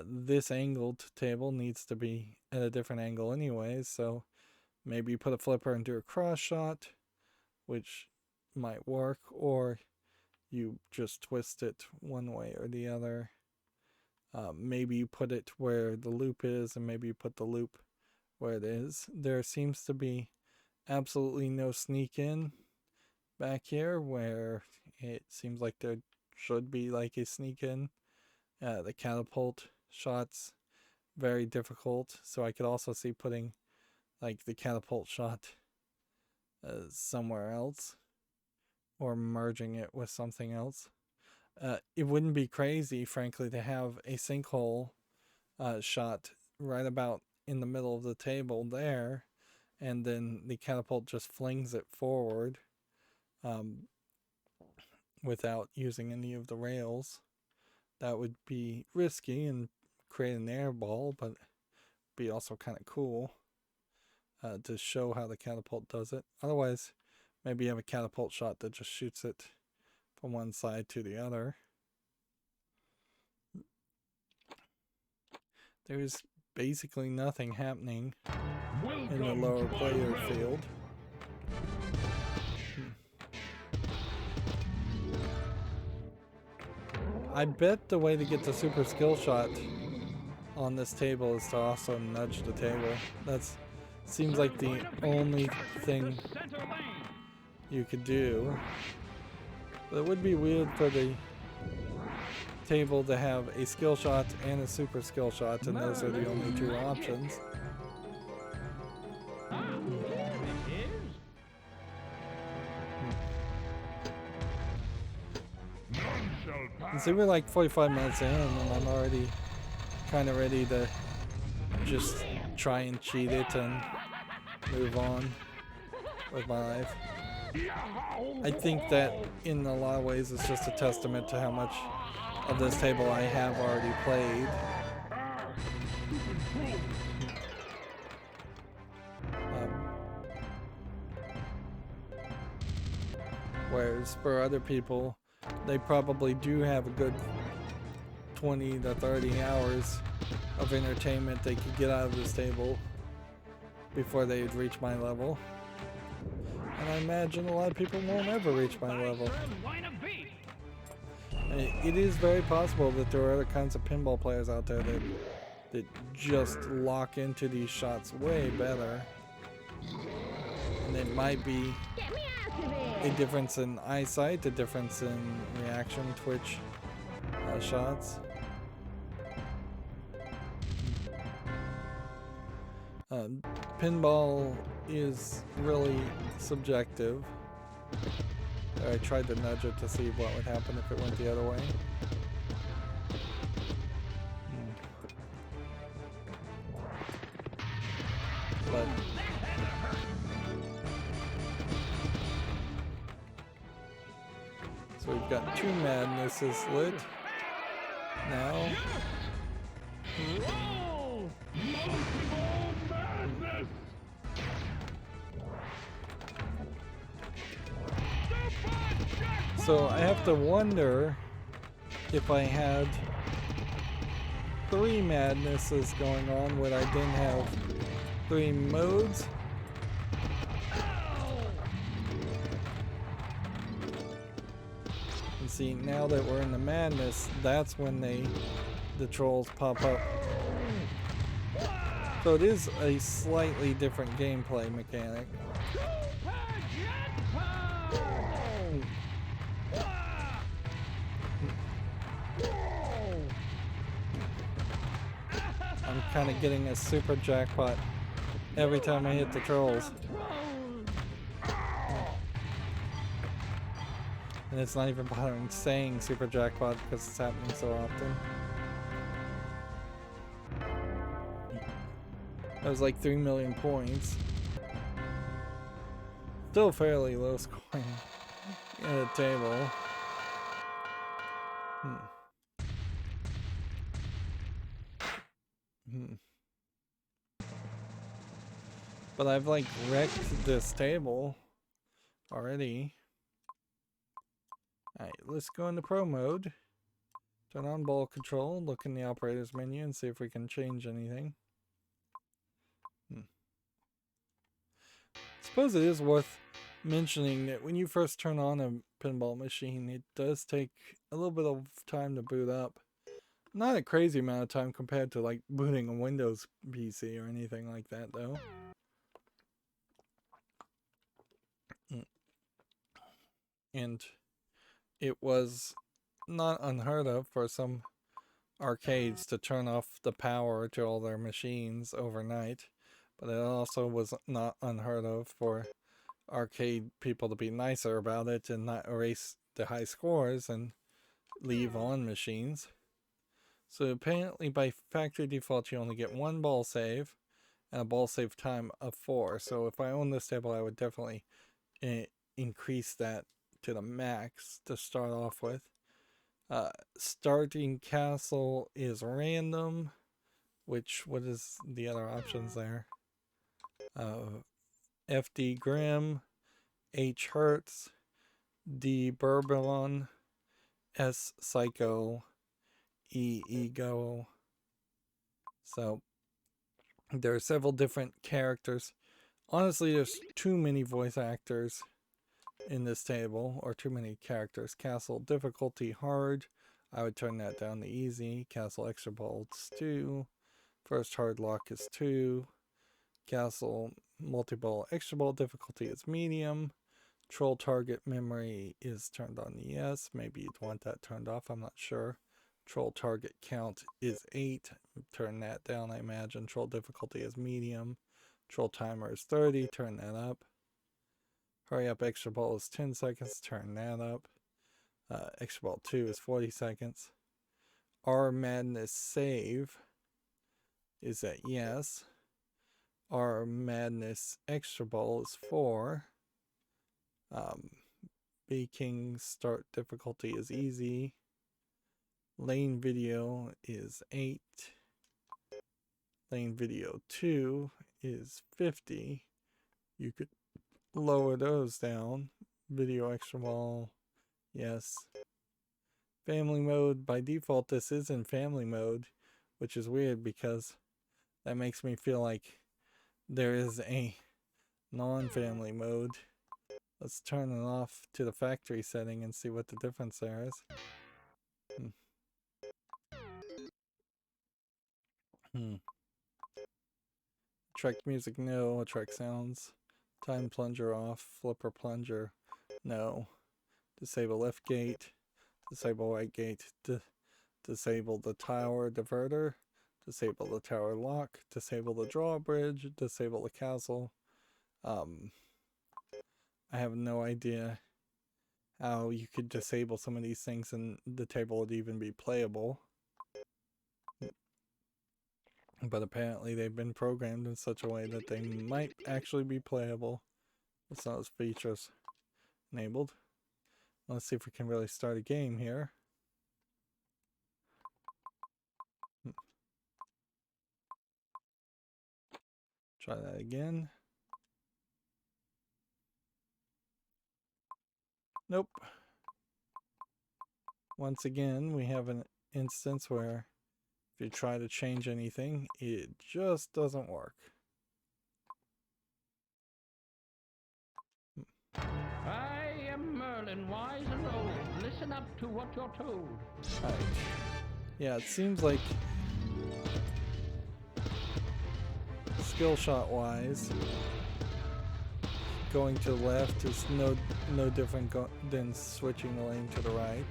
This angled table needs to be at a different angle anyways, so maybe you put a flipper and do a cross shot, which might work, or you just twist it one way or the other. Maybe you put it where the loop is, and maybe you put the loop where it is. There seems to be absolutely no sneak in back here, where it seems like there should be like a sneak in. The catapult shots, very difficult, so I could also see putting like the catapult shot somewhere else, or merging it with something else. It wouldn't be crazy, frankly, to have a sinkhole shot right about in the middle of the table there, and then the catapult just flings it forward without using any of the rails. That would be risky and create an air ball, but be also kind of cool to show how the catapult does it. Otherwise, maybe you have a catapult shot that just shoots it from one side to the other. There's basically nothing happening in the lower player field. I bet the way to get the super skill shot on this table is to also nudge the table. That's seems like the only thing you could do. But it would be weird for the table to have a skill shot and a super skill shot, and those are the only two options. And so we're like 45 minutes in, and I'm already kind of ready to just try and cheat it and move on with my life. I think that in a lot of ways it's just a testament to how much of this table I have already played. Whereas for other people, they probably do have a good 20 to 30 hours of entertainment they could get out of this table before they'd reach my level. And I imagine a lot of people won't ever reach my level. And it is very possible that there are other kinds of pinball players out there that just lock into these shots way better. And it might be a difference in eyesight, a difference in reaction twitch shots. Pinball is really subjective. I tried to nudge it to see what would happen if it went the other way. But so we've got two madnesses lit now. Roll! Multiball madness! So I have to wonder if I had three madnesses going on, would I then have three modes? And see, now that we're in the madness, that's when the trolls pop up. So it is a slightly different gameplay mechanic. I'm kind of getting a super jackpot every time I hit the trolls. And it's not even bothering saying super jackpot because it's happening so often. That was like 3 million points. Still fairly low scoring at a table. But I've like wrecked this table already. Alright, let's go into pro mode. Turn on ball control, look in the operator's menu and see if we can change anything. Suppose it is worth mentioning that when you first turn on a pinball machine, it does take a little bit of time to boot up. Not a crazy amount of time compared to like booting a Windows PC or anything like that though. And it was not unheard of for some arcades to turn off the power to all their machines overnight, but it also was not unheard of for arcade people to be nicer about it and not erase the high scores and leave on machines. So apparently by factory default you only get one ball save and a ball save time of 4. So if I own this table I would definitely increase that to the max to start off with. Starting castle is random, which, what is the other options there? FD Grim, H Hertz, D Bourbon, S Psycho, E Ego. So there are several different characters. Honestly, there's too many voice actors in this table, or too many characters. Castle difficulty hard, I would turn that down to easy. Castle extra ball is 2. First hard lock is 2. Castle multi-ball extra ball difficulty is medium. Troll target memory is turned on to yes. Maybe you'd want that turned off, I'm not sure. Troll target count is 8. Turn that down, I imagine. Troll difficulty is medium. Troll timer is 30. Turn that up. Hurry up extra ball is 10 seconds. Turn that up. Extra ball 2 is 40 seconds. R madness save is at yes. R madness extra ball is 4. Baking start difficulty is easy. Lane video is 8. Lane video 2 is 50. You could lower those down. Video extra ball, yes. Family mode, by default this is in family mode, which is weird because that makes me feel like there is a non-family mode. Let's turn it off to the factory setting and see what the difference there is. Track music, no. Track sounds. Time plunger off. Flipper plunger, no. Disable left gate. Disable right gate. Disable the tower diverter. disable the tower lock, disable the drawbridge, disable the castle. I have no idea how you could disable some of these things and the table would even be playable. But apparently they've been programmed in such a way that they might actually be playable with those features enabled. Let's see if we can really start a game here. Try that again. Nope. Once again, we have an instance where if you try to change anything, it just doesn't work. I am Merlin, wise and old. Listen up to what you're told. Right. Yeah, it seems like skill shot wise, going to the left is no different than switching the lane to the right.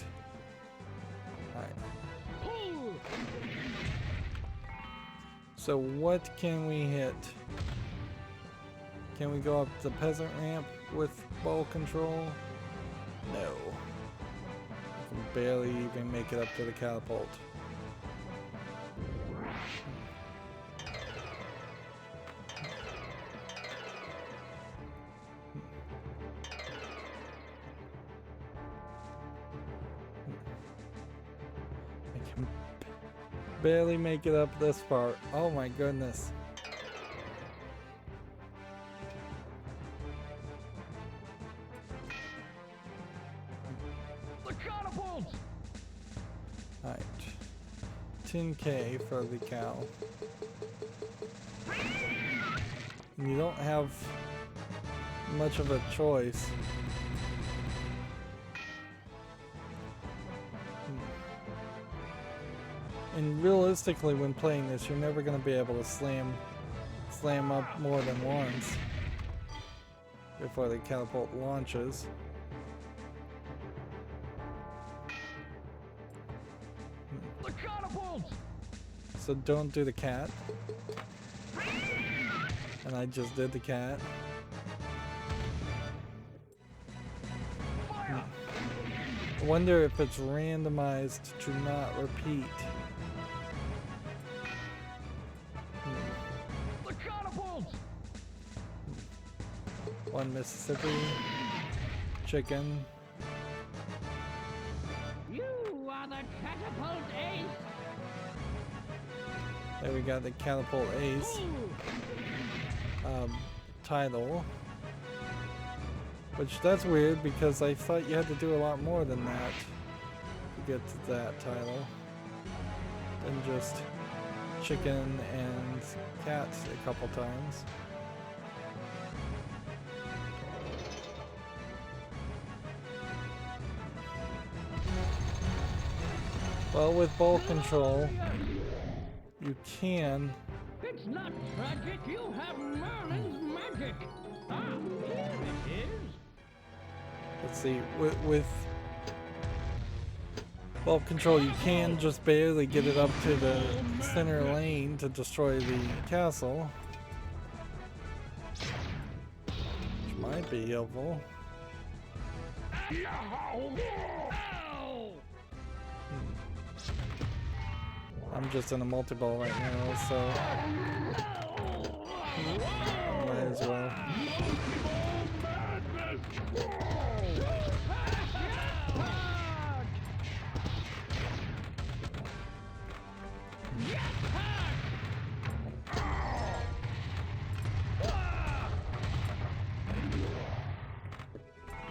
Alright. So what can we hit? Can we go up the peasant ramp with ball control? No. I can barely even make it up to the catapult. I can barely make it up this far. Oh my goodness. Alright. 10K for the cow. And you don't have much of a choice. And realistically, when playing this, you're never going to be able to slam up more than once before the catapult launches. The catapult! So don't do the cat. And I just did the cat. I wonder if it's randomized to not repeat. The catapult! One Mississippi. Chicken. You are the catapult ace. There we got the catapult ace. Title. Which that's weird because I thought you had to do a lot more than that to get to that title. Than just chicken and cat a couple times. Well, with ball control, you can. It's not tragic, you have Merlin's magic. Ah, here it is. Let's see, with ball control, you can just barely get it up to the center lane to destroy the castle, which might be helpful. I'm just in a multi-ball right now, so might as well.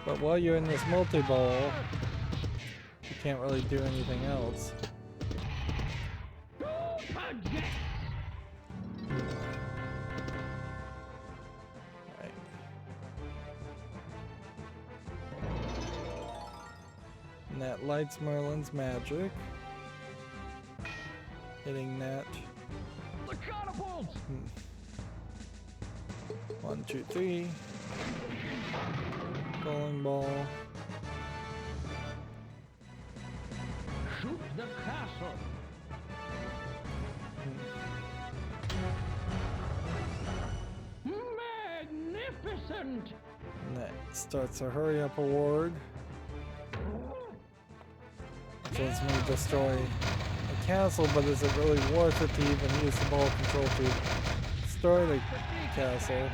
But while you're in this multi-ball, you can't really do anything else. Right. And that lights Merlin's magic. Hitting that. The catapult! 1, 2, 3. Bowling ball. Shoot the castle. Magnificent! And that starts a hurry up award. Which lets me destroy a castle, but is it really worth it to even use the ball control to destroy the castle?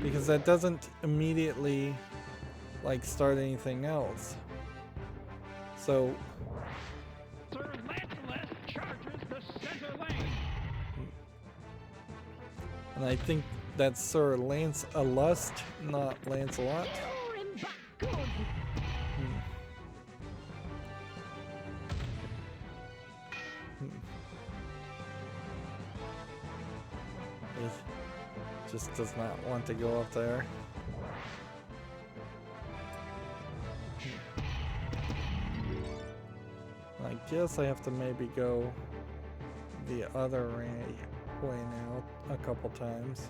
Because that doesn't immediately like start anything else. So Sir Lancelot charges the center lane. and I think that's Sir Lance a Lust, not Lancelot. Lure him back good. He just does not want to go up there. I guess I have to maybe go the other way now a couple times.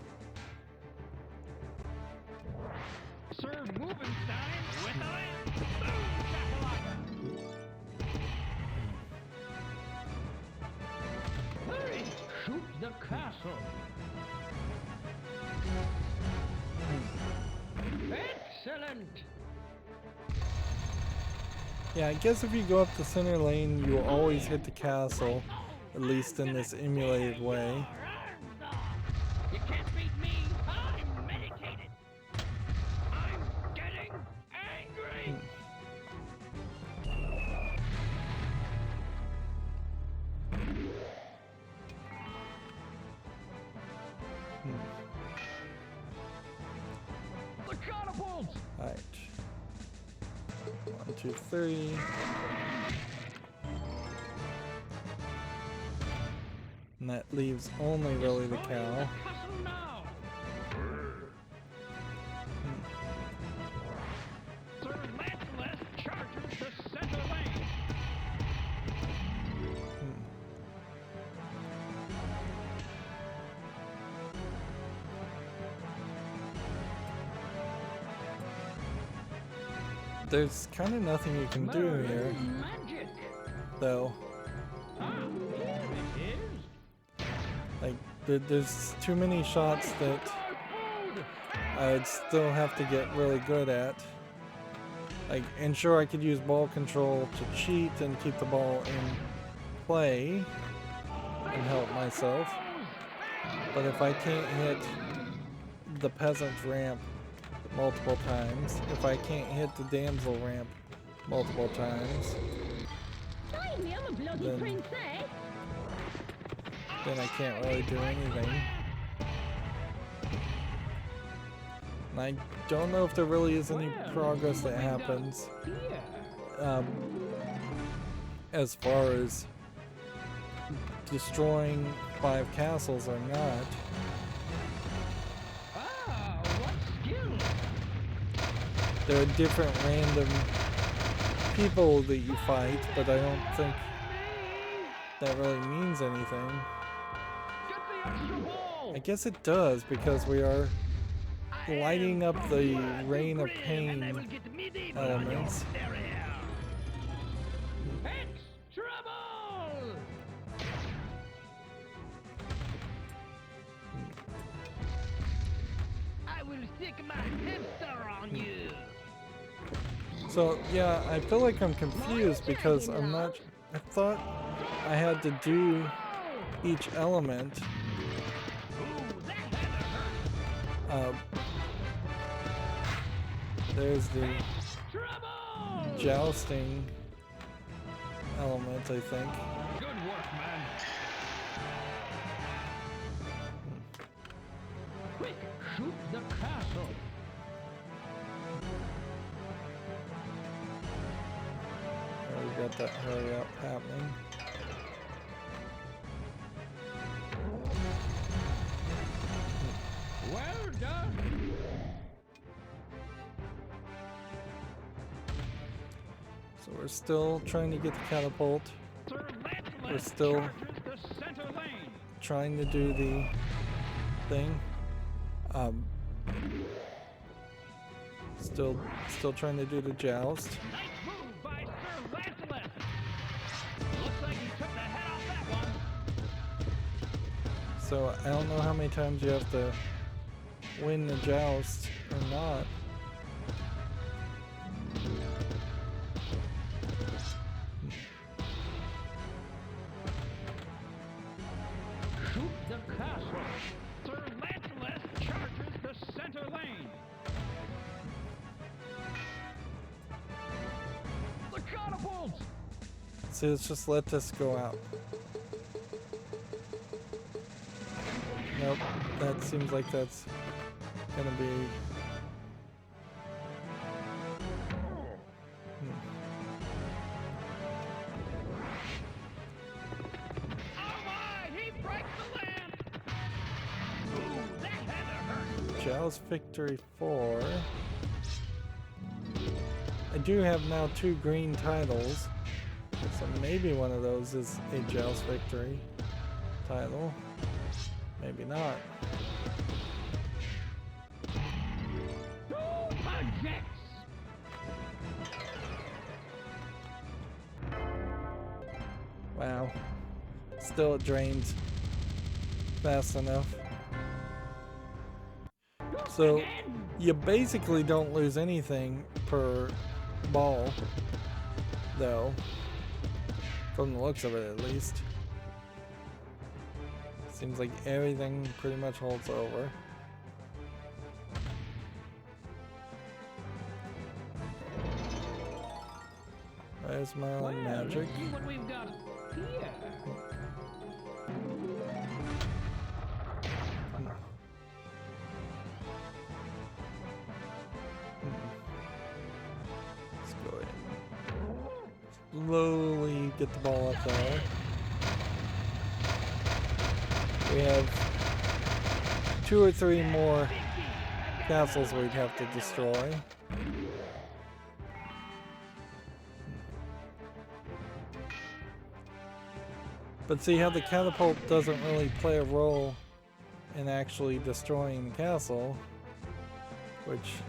Sir Movenstein with the lane. Boom, shakalaka. Hurry! Shoot the castle! Excellent! Yeah, I guess if you go up the center lane, you will always hit the castle, at least in this emulated way. You can't beat me. I'm medicated. I'm getting angry. The catapult! Alright. 1, 2, 3. And that leaves only really the Destroy cow. the castle now! Sir Lancelot charges the center lane. There's kind of nothing you can do here, Magic! though. Ah, here it is! Like, there's too many shots that I'd still have to get really good at. Like, and sure, I could use ball control to cheat and keep the ball in play and help myself. But if I can't hit the peasant ramp multiple times, if I can't hit the damsel ramp multiple times, I'm a bloody Then- princess. then I can't really do anything. And I don't know if there really is any progress that happens Here! as far as destroying 5 castles or not. Ah, what skill! There are different random people that you fight, but I don't think that really means anything. Get the extra ball! I guess it does, because we are lighting up the Reign of And they will Pain get medieval on your elements. stereo. Extra ball! I will stick my hamster on you. So yeah, I feel like I'm confused because I'm not. I thought I had to do each element. There's the Trouble! jousting element, I think. Good work, man. Quick, shoot the castle. We got that hurry up happening. Well done. So we're still trying to get the catapult. Sir Lancelot We're still charges the center lane. trying to do the thing. Still trying to do the joust. Nice move by Sir Lancelot. Looks like he took the head off that So I don't know how many times you have to win the joust or not. Shoot the castle. Sir Lancelot charges the center lane. The catapult! See, let's just let this go out. Nope, that seems like that's gonna be... Oh my! He breaks the lamp! Ooh, that had to hurt! Joust Victory 4. I do have now 2 green titles, so maybe one of those is a Joust Victory title. Maybe not. Wow. Still it drains fast enough. So you basically don't lose anything per ball, though, from the looks of it at least. Seems like everything pretty much holds over. There's my own magic. Let's see what we've got here. Let's go ahead and slowly get the ball up there. We have 2 or 3 more castles we'd have to destroy. But see how the catapult doesn't really play a role in actually destroying the castle, which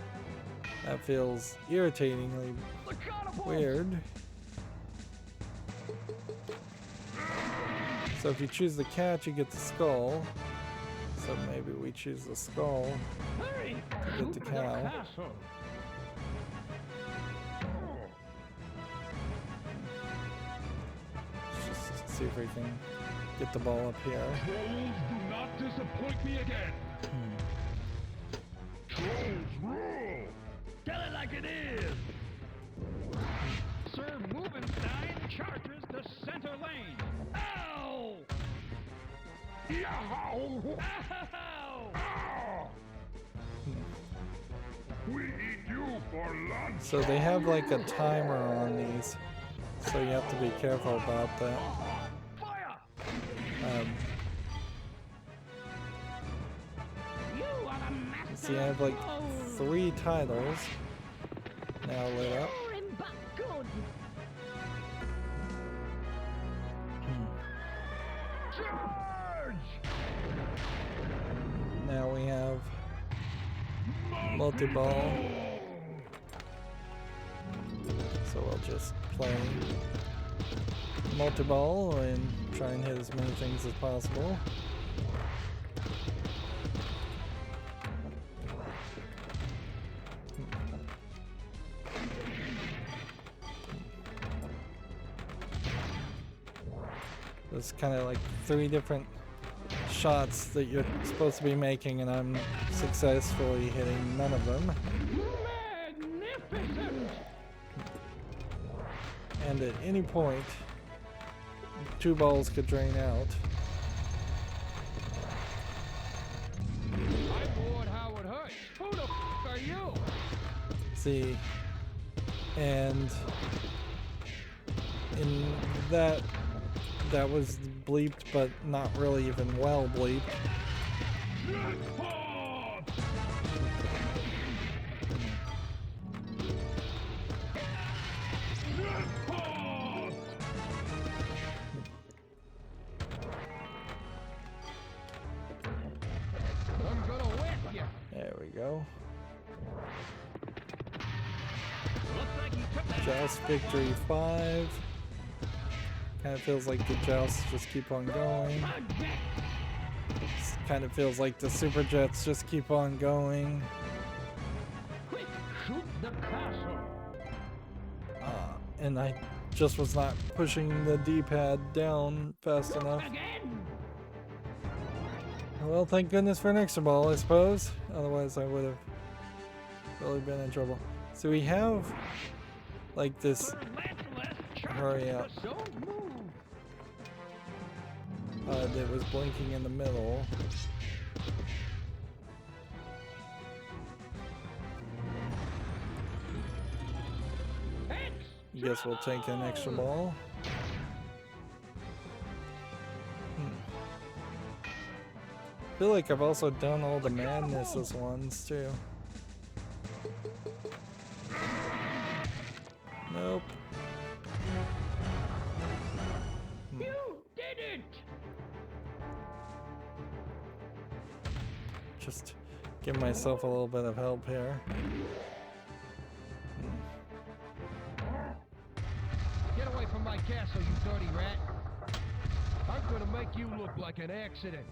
that feels irritatingly weird. So if you choose the cat, you get the skull. So maybe we choose the skull to get the cow. Let's just see if we can get the ball up here. Trolls do not disappoint me again. Trolls rule. Tell it like it is! Sir Rubenstein charges the center lane. Ow! Yow! Ow! Ah! We eat you for lunch. So they have like a timer on these, so you have to be careful about that. Fire! You are the master. See, I have like 3 titles now lit up. Boring but good. Charge! Now we have multiball. So we'll just play multiball and try and hit as many things as possible. There's kind of like 3 different shots that you're supposed to be making, and I'm successfully hitting none of them. Magnificent! And at any point, 2 balls could drain out. I bored how it hurts. Who the are you? See, and in that was bleeped, but not really even well bleeped. Jackpot! Jackpot! I'm gonna whip you. There we go. Looks like you took that. Joust Victory 5. Kind of feels like the jousts just keep on going. Kind of feels like the super jets just keep on going. Quick, shoot the castle. And I just was not pushing the D-pad down fast enough. Again. Well, thank goodness for an extra ball, I suppose. Otherwise, I would have really been in trouble. So we have like this. Hurry up. Don't move. That was blinking in the middle. Guess we'll take an extra ball. I feel like I've also done all the madnesses ones too. Nope. You did it. Just give myself a little bit of help here. Get away from my castle, you dirty rat. I'm gonna make you look like an accident.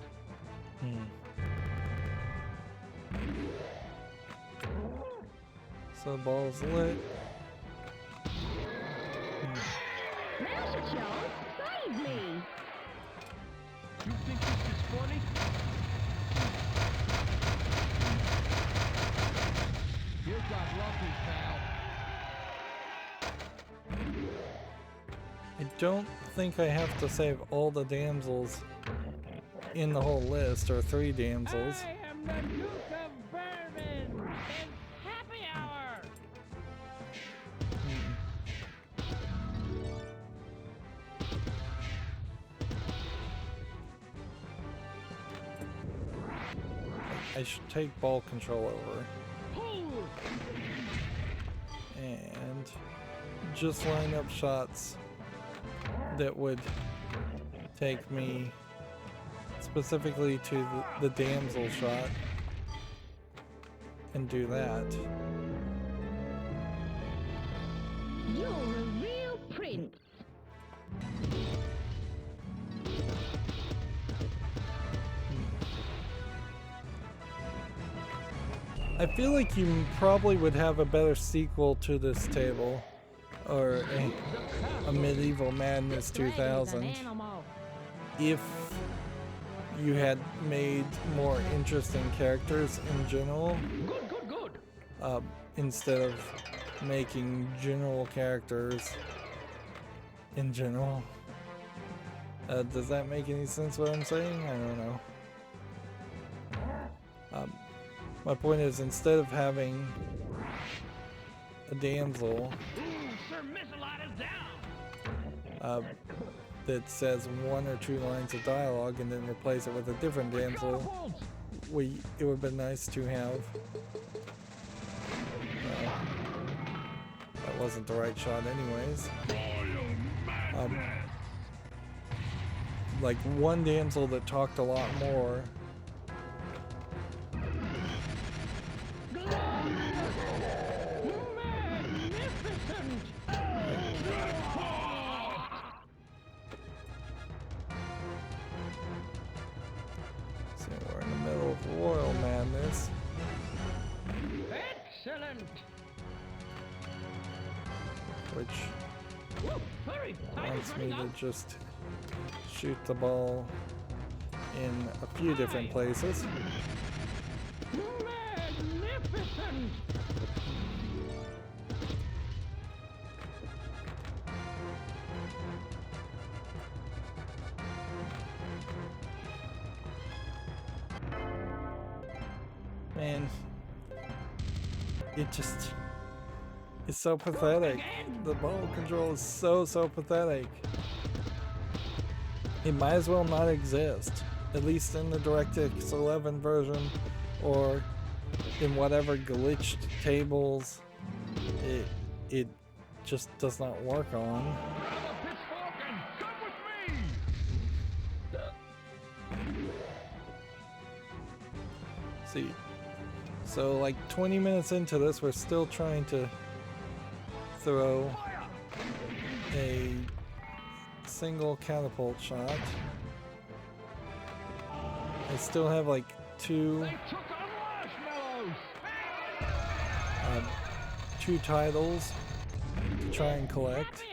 So the ball's lit. Now's your chance. Save me. You think this is funny? You got lucky, pal. I don't think I have to save all the damsels in the whole list, or 3 damsels. I am the Duke of Bourbon. It's happy hour. I should take ball control over. And just line up shots that would take me specifically to the damsel shot and do that. You're a real prince. I feel like you probably would have a better sequel to this table, or a Medieval Madness 2000, if you had made more interesting characters in general. Good. Instead of making general characters in general. Does that make any sense what I'm saying? I don't know. My point is, instead of having a damsel Sir Mix-a-Lot is down. that says 1 or 2 lines of dialogue and then replace it with a different damsel, it would be nice to have. That wasn't the right shot anyways. Like one damsel that talked a lot more. So we're in the middle of Royal Madness. Excellent. Which wants me to just shoot the ball in a few different places. Magnificent. Man, it's so pathetic. The ball control is so pathetic. It might as well not exist, at least in the DirectX 11 version, or in whatever glitched tables it just does not work on. See, so like 20 minutes into this, we're still trying to throw a single catapult shot I still have like two titles to try and collect.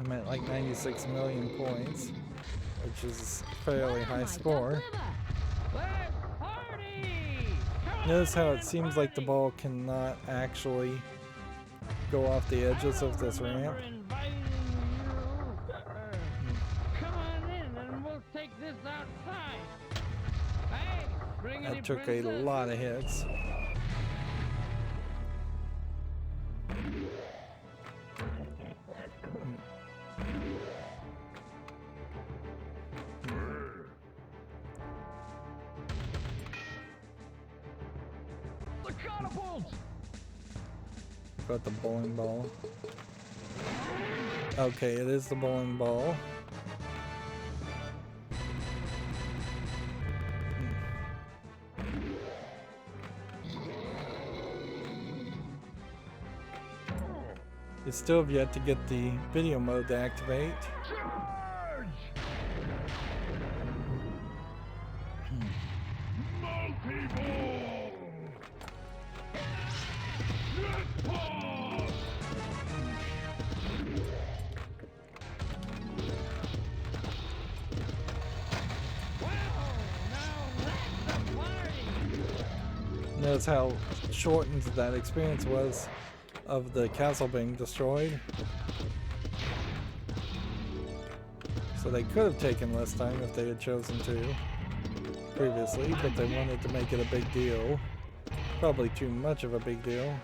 I'm at like 96 million points, which is a fairly high score. Notice how it seems like the ball cannot actually go off the edges of this ramp. Come on in and we'll take this outside. Hey, bring any That took a princess? lot of hits. The catapult! Got the bowling ball. Okay, it is the bowling ball. You still have yet to get the video mode to activate. Multiball! Jackpot! Notice how shortened that experience was of the castle being destroyed. So they could have taken less time if they had chosen to previously, but they wanted to make it a big deal. Probably too much of a big deal.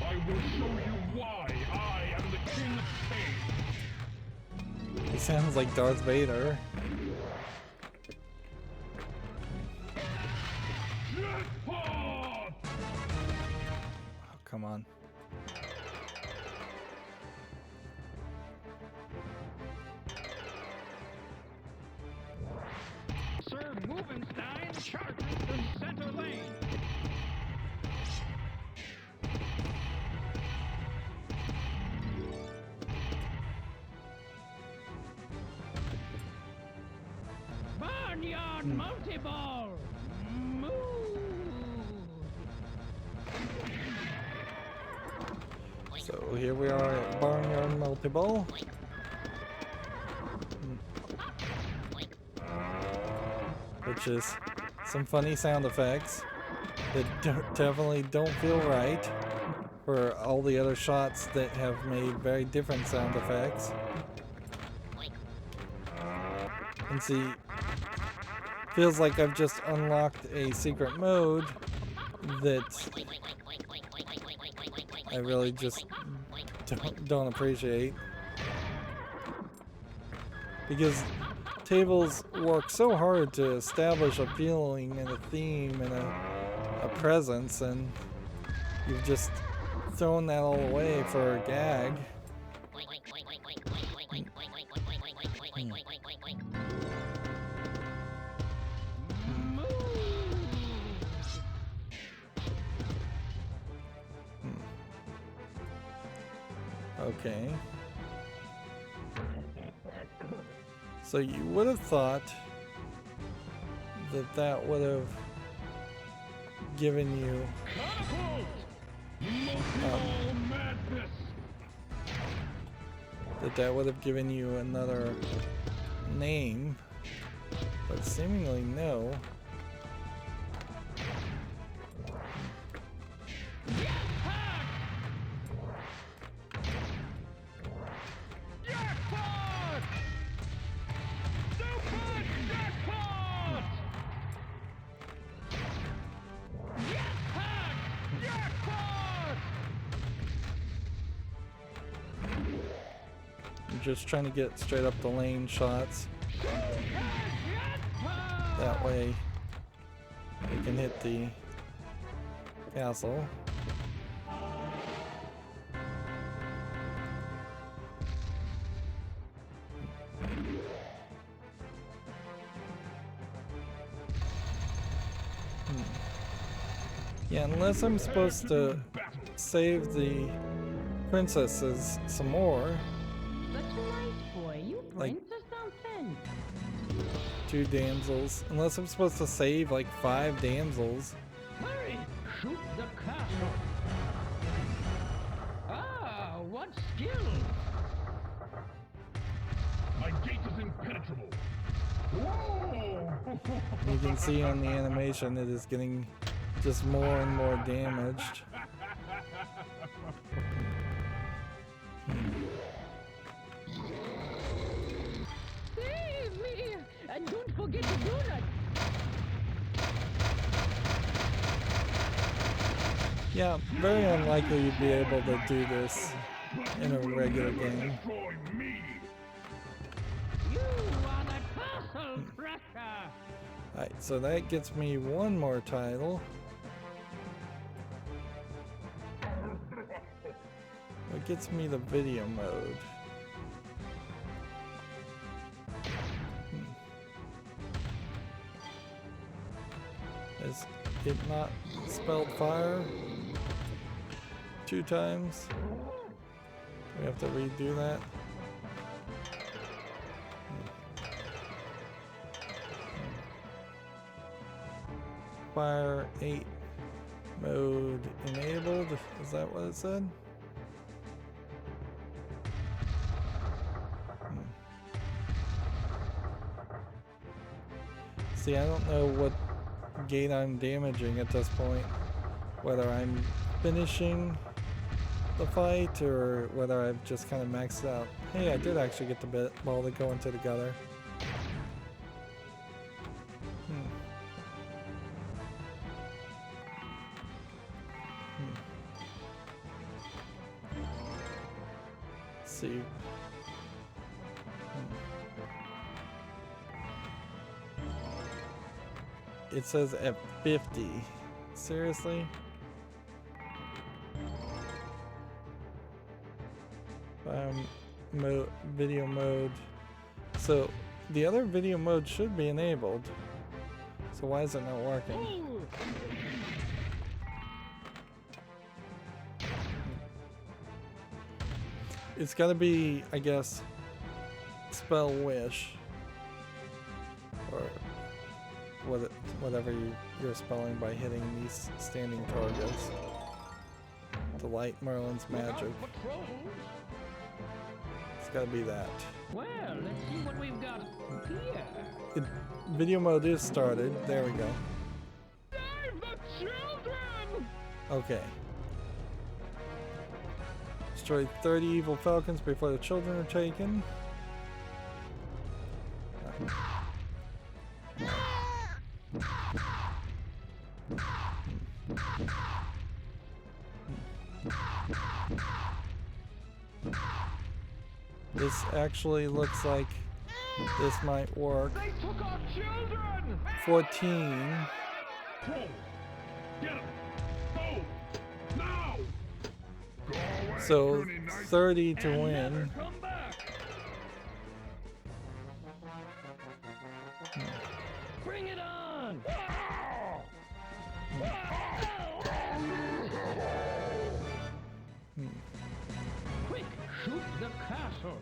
I will show you why I am the king of pain. He sounds like Darth Vader. Jackpot! Oh, come on. Sir Rubenstein charges the center lane. Barnyard Multiball. Move. So here we are at Barnyard Multiball. Which is some funny sound effects that definitely don't feel right for all the other shots that have made very different sound effects. And see, feels like I've just unlocked a secret mode that I really just don't appreciate. Because tables work so hard to establish a feeling and a theme and a presence, and you've just thrown that all away for a gag. Okay. So you would have thought that that would have given you Madness! that would have given you another name, but seemingly no. Jackpot! Super jackpot! Jackpot! Jackpot! I'm just trying to get straight up the lane shots. That way we can hit the castle. Yeah, unless I'm supposed to save the princesses some more. Such a nice boy. You bring Like- us something. 2 damsels. Unless I'm supposed to save like 5 damsels. Hurry! Shoot the castle! Ah, what skill! My gate is impenetrable. Whoa! You can see on the animation it is getting just more and more damaged. Save me! And don't forget the donut. Yeah, very unlikely you'd be able to do this in a regular game. Destroy me! You are the castle crusher. Alright, so that gets me 1 more title. What gets me the video mode? Is it not spelled fire 2 times? We have to redo that. Fire 8 mode enabled. Is that what it said? See, I don't know what gate I'm damaging at this point. Whether I'm finishing the fight or whether I've just kind of maxed out. Hey, I did actually get the ball to go into the gutter. Let's see. It says at 50. Seriously? Video mode. So the other video mode should be enabled. So why is it not working? It's gotta be, I guess, spell wish. Or whatever you're spelling by hitting these standing targets to light Merlin's magic. It's gotta be that. Well, let's see what we've got here. Video mode is started. There we go. Save the children! Okay. Destroy 30 evil falcons before the children are taken. This actually looks like this might work. They took our children! 14. Pull! Get him! Go! Now! Go away, So puny knight. 30 to win. Come back! Bring it on! Quick, shoot the castle!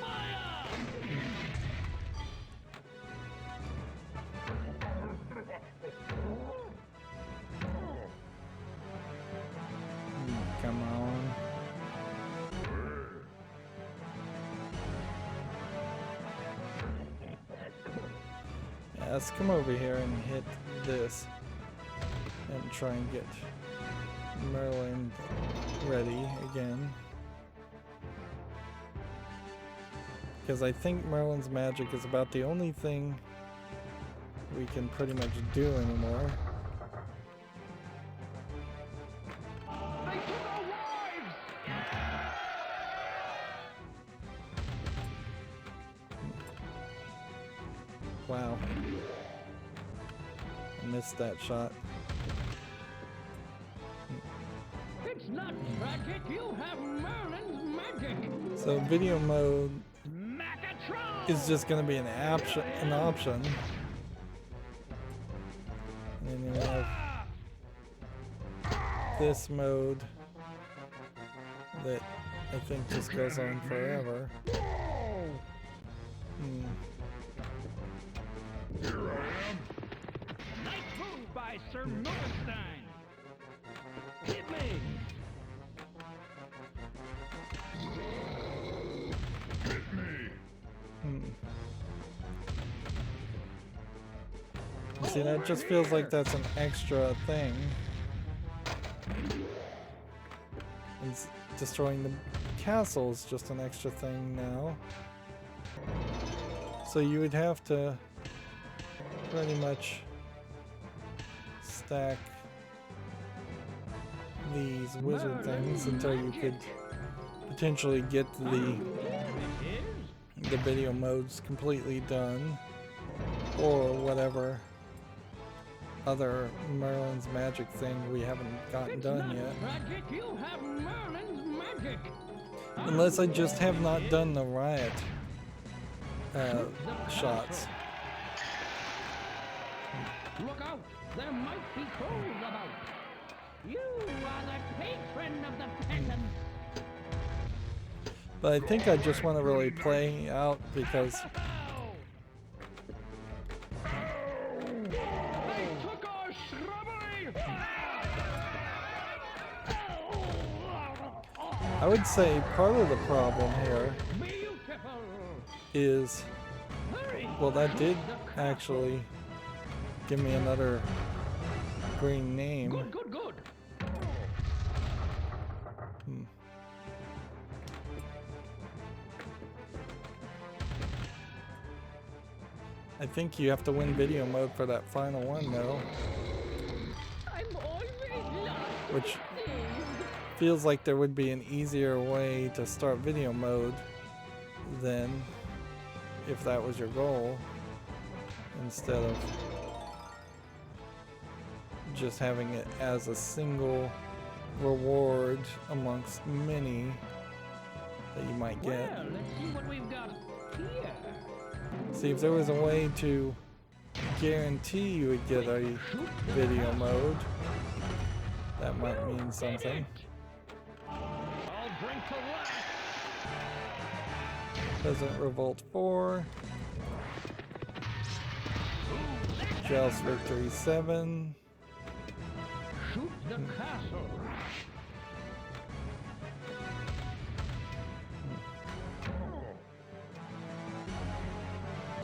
Fire! Come on. Yeah, let's come over here and hit this and try and get Merlin ready again. Because I think Merlin's magic is about the only thing we can pretty much do anymore. They took our wives! Wow. I missed that shot. It's not tragic, you have Merlin's magic! So video mode Megatron! is just going to be an option. And then you have this mode that I think just goes on forever. Nice move by Sir Novenstein. Hit me. You see, that just feels like that's an extra thing. And destroying the castle is just an extra thing now. So you would have to pretty much stack these wizard things until you could potentially get the video modes completely done, or whatever other Merlin's magic thing we haven't gotten done yet. Magic, you have Merlin's magic. Unless I just have not done the riot shots. Look out! There might be trolls about. You are the patron of the peasants. But I think I just want to really play out because They took our shrubbery. I would say part of the problem here Beautiful. is, Hurry. well, that did actually give me another green name. Good, good, good. I think you have to win video mode for that final one though, I'm always lost. which feels like there would be an easier way to start video mode than if that was your goal, instead of just having it as a single reward amongst many that you might get. Well, let's see what we've got here. See, if there was a way to guarantee you would get a video mode, that might mean something. I'll drink to last. Peasant Revolt 4. Joust Victory 7. Shoot the castle.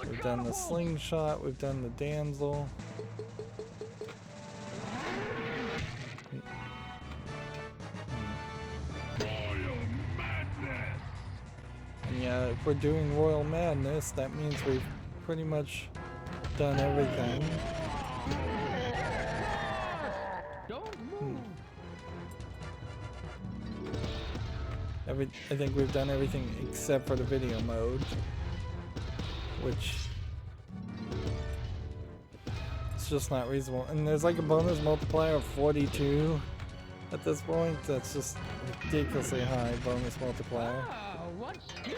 We've done the slingshot, we've done the damsel. And yeah, if we're doing Royal Madness, that means we've pretty much done everything. Don't move. I think we've done everything except for the video mode, which it's just not reasonable. And there's like a bonus multiplier of 42 at this point. That's just ridiculously high bonus multiplier. Ah, what skill?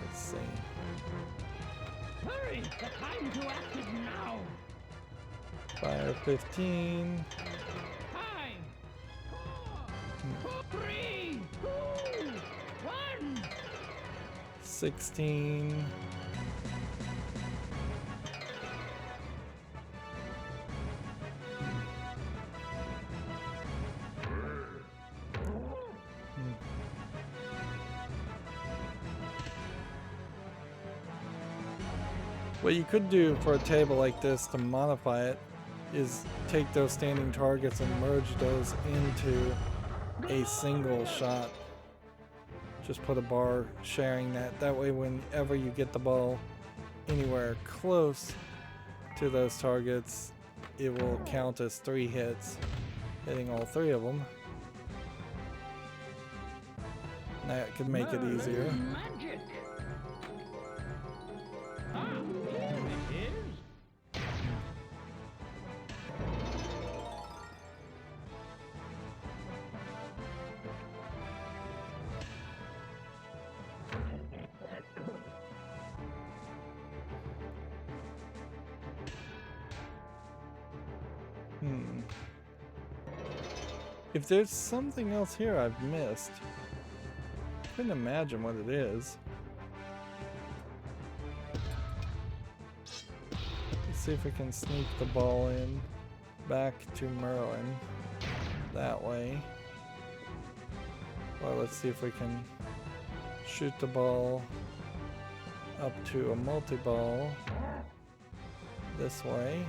Let's see. Hurry! The time to act is now. Fire 15. Time. 4, 3, 2, 1. 16. What you could do for a table like this to modify it is take those standing targets and merge those into a single shot. Just put a bar sharing that. That way whenever you get the ball anywhere close to those targets, it will count as 3 hits, hitting all 3 of them. That could make it easier. Magic. Ah, here it is. If there's something else here I've missed, couldn't imagine what it is. Let's see if we can sneak the ball in back to Merlin that way. Well, let's see if we can shoot the ball up to a multi-ball this way.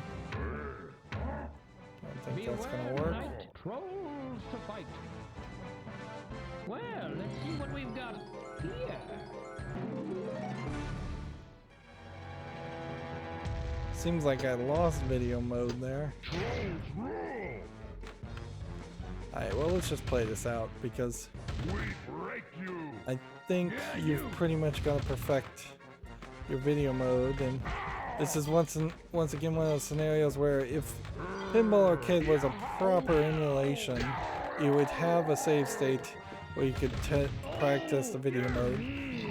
Don't think that's gonna work. Trolls to fight. Well, let's see what we've got here. Seems like I lost video mode there. Alright, well, let's just play this out because I think you've pretty much got to perfect your video mode, and this is once again one of those scenarios where if Pinball Arcade was a proper emulation, you would have a save state where you could practice the video mode.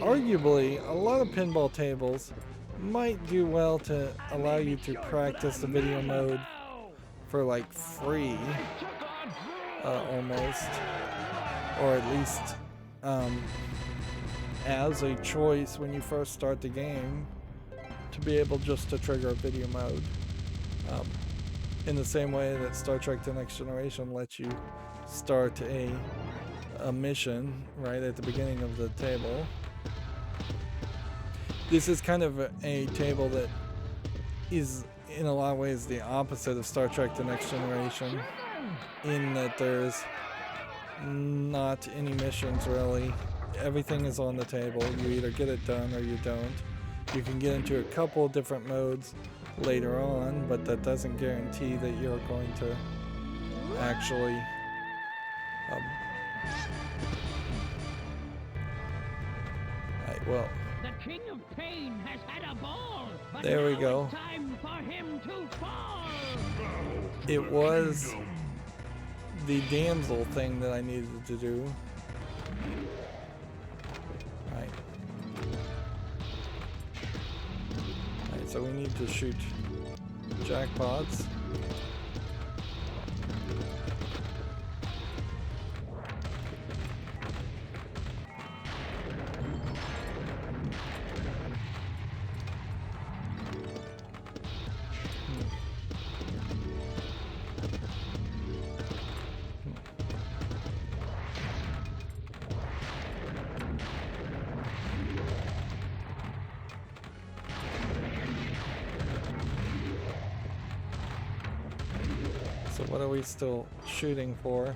Arguably, a lot of pinball tables might do well to allow you to practice the video mode for like free, almost, or at least as a choice when you first start the game, to be able just to trigger a video mode. In the same way that Star Trek The Next Generation lets you start a mission right at the beginning of the table. This is kind of a table that is in a lot of ways the opposite of Star Trek The Next Generation, in that there's not any missions really. Everything is on the table. You either get it done or you don't. You can get into a couple of different modes later on, but that doesn't guarantee that you're going to actually right, well, The King of Pain has had a ball, but there we now go. it's time for him to fall. It was the damsel thing that I needed to do. Right. Right, so we need to shoot jackpots. So what are we still shooting for?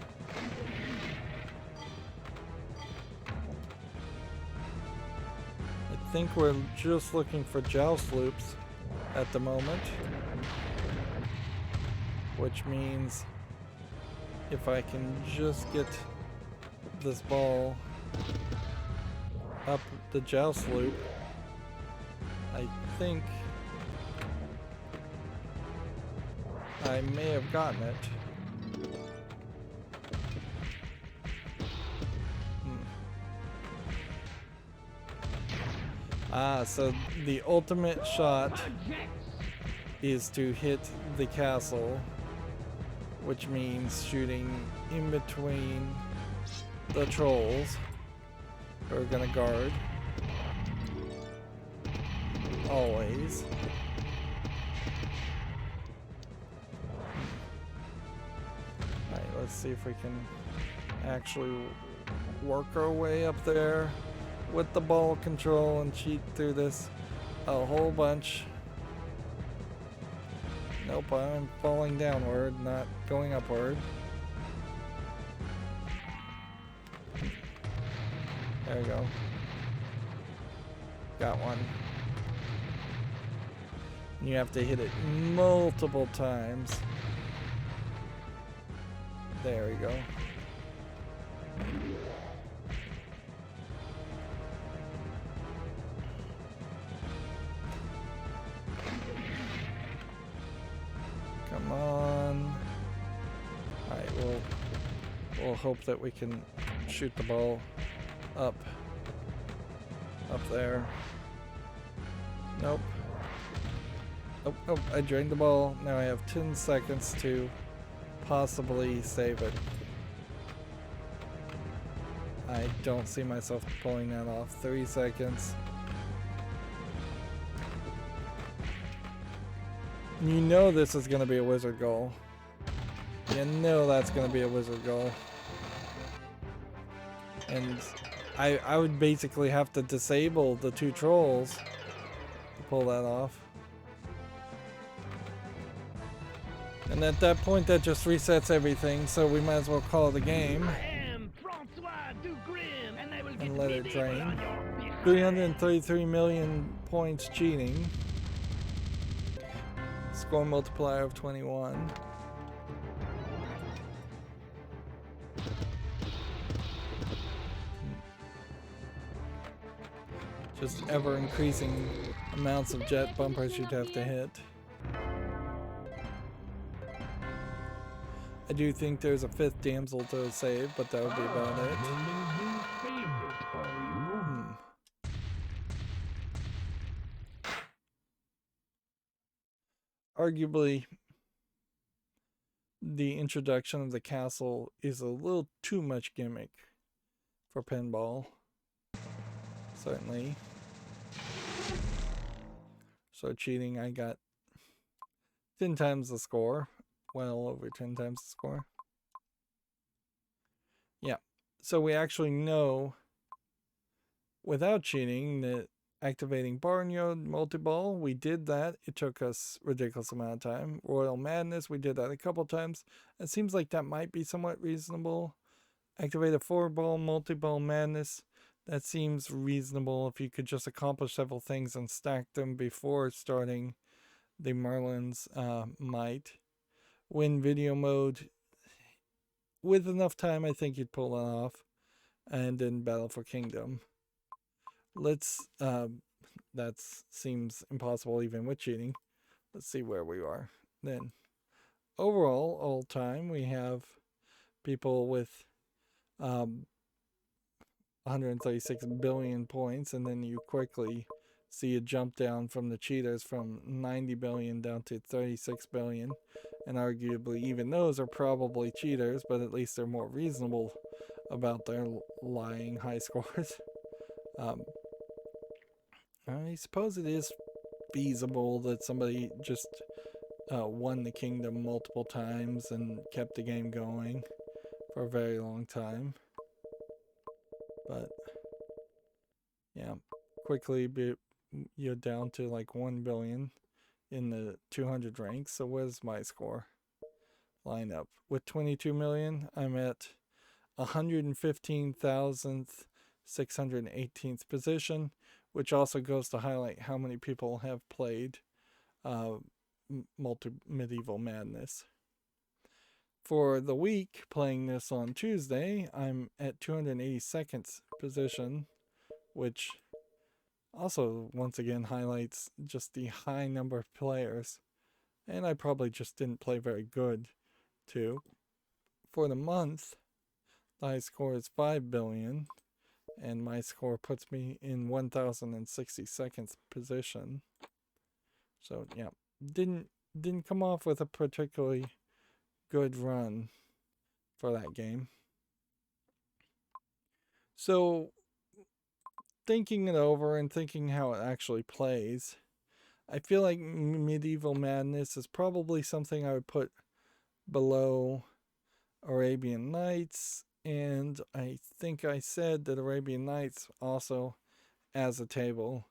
I think we're just looking for joust loops at the moment, which means if I can just get this ball up the joust loop, I think I may have gotten it. So the ultimate shot is to hit the castle, which means shooting in between the trolls who are gonna guard. Always. Alright, let's see if we can actually work our way up there with the ball control and cheat through this a whole bunch. Nope, I'm falling downward, not going upward. There we go. Got one. You have to hit it multiple times. There we go. Come on. Alright, we'll hope that we can shoot the ball up there. Nope. Oh, I drained the ball. Now I have 10 seconds to possibly save it. I don't see myself pulling that off. 3 seconds. You know this is going to be a wizard goal. You know that's going to be a wizard goal. And I would basically have to disable the 2 trolls to pull that off. And at that point that just resets everything, so we might as well call it a game. And let it drain. 333 million points cheating. Score multiplier of 21. Just ever increasing amounts of jet bumpers you'd have to hit. I do think there's a 5th damsel to save, but that would be about it. Arguably, the introduction of the castle is a little too much gimmick for pinball. Certainly. So cheating, I got 10 times the score. Well over 10 times the score. Yeah. So we actually know without cheating that activating Barnyard Multiball, we did that. It took us a ridiculous amount of time. Royal Madness, we did that a couple times. It seems like that might be somewhat reasonable. Activate a 4-ball Multiball Madness. That seems reasonable if you could just accomplish several things and stack them before starting the Merlin's might. Win video mode. With enough time, I think you'd pull that off. And then Battle for Kingdom. Let's, that seems impossible even with cheating. Let's see where we are then. Overall, all time, we have people with 136 billion points, and then you quickly see a jump down from the cheaters from 90 billion down to 36 billion. And arguably, even those are probably cheaters, but at least they're more reasonable about their lying high scores. I suppose it is feasible that somebody just won the kingdom multiple times and kept the game going for a very long time. But yeah, quickly you're down to like 1 billion in the 200 ranks. So where's my score line up? With 22 million, I'm at 115,618th position, which also goes to highlight how many people have played Medieval Madness. For the week, playing this on Tuesday, I'm at 282nd position, which also once again highlights just the high number of players. And I probably just didn't play very good too. For the month, the high score is 5 billion, and my score puts me in 1062nd position. So yeah, didn't come off with a particularly good run for that game. So thinking it over and thinking how it actually plays, I feel like Medieval Madness is probably something I would put below Arabian Nights, and I think I said that Arabian Nights also as a table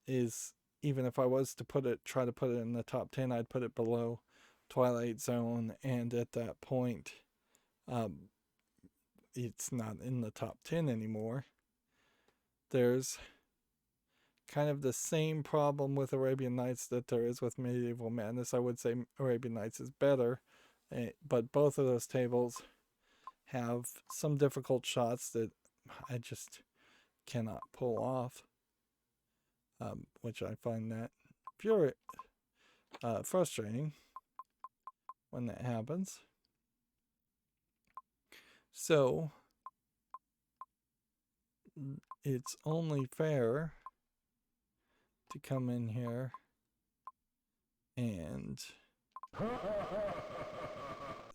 is, even if I was to try to put it in the top 10, I'd put it below Twilight Zone, and at that point it's not in the top 10 anymore. There's kind of the same problem with Arabian Nights that there is with Medieval Madness. I would say Arabian Nights is better, but both of those tables have some difficult shots that I just cannot pull off, which I find that frustrating when that happens. So it's only fair to come in here and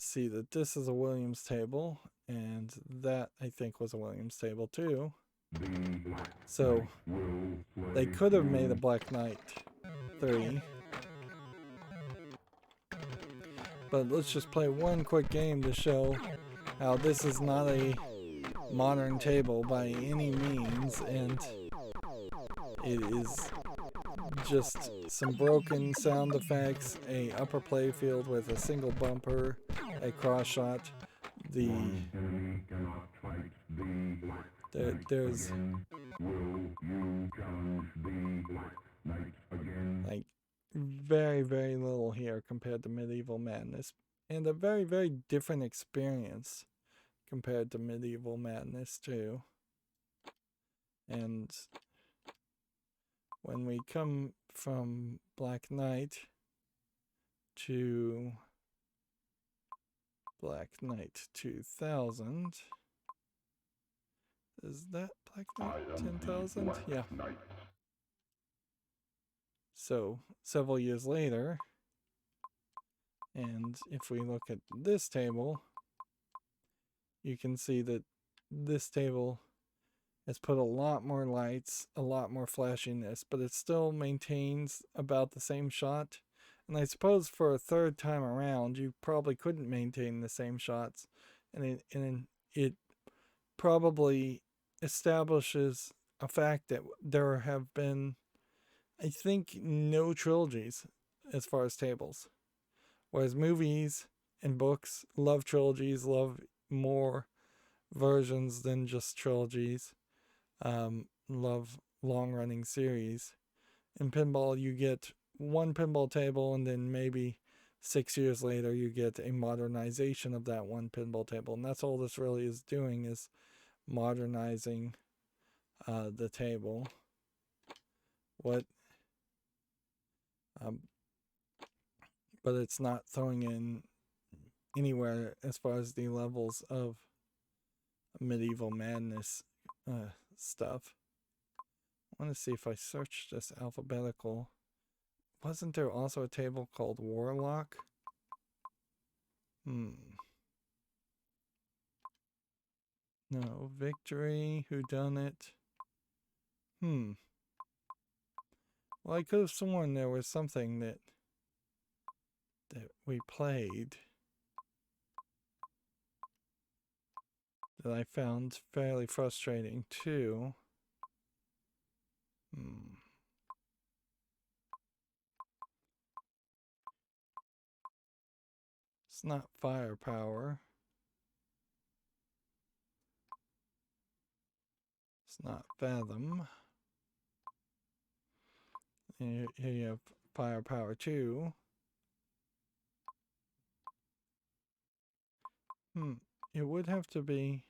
see that this is a Williams table, and that I think was a Williams table too. So they could have made a Black Knight 3. But let's just play one quick game to show how this is not a modern table by any means, and it is just some broken sound effects, a upper play field with a single bumper, a cross shot. There's like very, very little here compared to Medieval Madness, and a very, very different experience compared to Medieval Madness too. And when we come from Black Knight to Black Knight 2000, is that Black Knight 10,000? Yeah. So several years later, and if we look at this table, you can see that this table has put a lot more lights, a lot more flashiness, but it still maintains about the same shot. And I suppose for a third time around, you probably couldn't maintain the same shots, and it probably establishes a fact that there have been, I think, no trilogies as far as tables. Whereas movies and books love trilogies, love more versions than just trilogies, love long-running series. In pinball, you get one pinball table, and then maybe 6 years later, you get a modernization of that one pinball table. And that's all this really is doing, is modernizing the table. But it's not throwing in anywhere as far as the levels of Medieval Madness stuff. I want to see if I search this alphabetical. Wasn't there also a table called Warlock? No. Victory, Whodunit. Well, I could have sworn there was something that we played that I found fairly frustrating too. It's not Firepower. It's not Fathom. Here you have Firepower 2. It would have to be...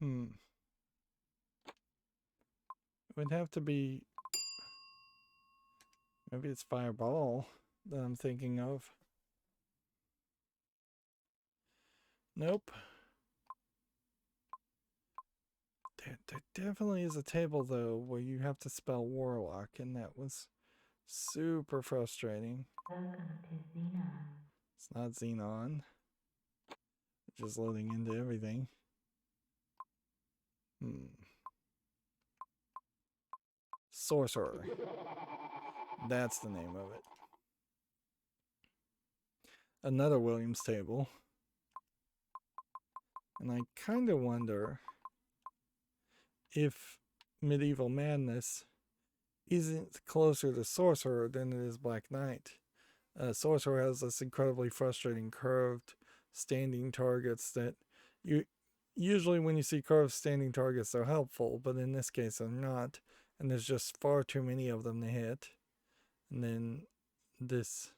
It would have to be... Maybe it's Fireball that I'm thinking of. Nope. There definitely is a table, though, where you have to spell Warlock, and that was super frustrating. It's not Xenon. Just loading into everything. Sorcerer. That's the name of it. Another Williams table. And I kind of wonder if Medieval Madness isn't closer to Sorcerer than it is Black Knight. Sorcerer has this incredibly frustrating curved standing targets that usually when you see curved standing targets, they're helpful, but in this case they're not, and there's just far too many of them to hit. And then this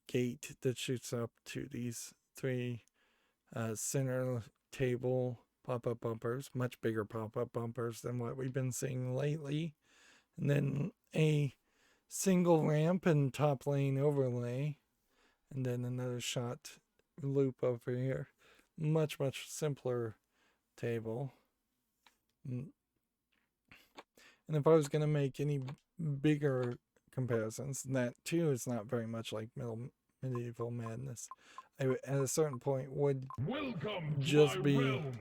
gate that shoots up to these three center table pop-up bumpers, much bigger pop-up bumpers than what we've been seeing lately, and then a single ramp and top lane overlay, and then another shot loop over here. Much simpler table. And if I was going to make any bigger comparisons, that too is not very much like Medieval Madness. I at a certain point would Welcome to just my be realm.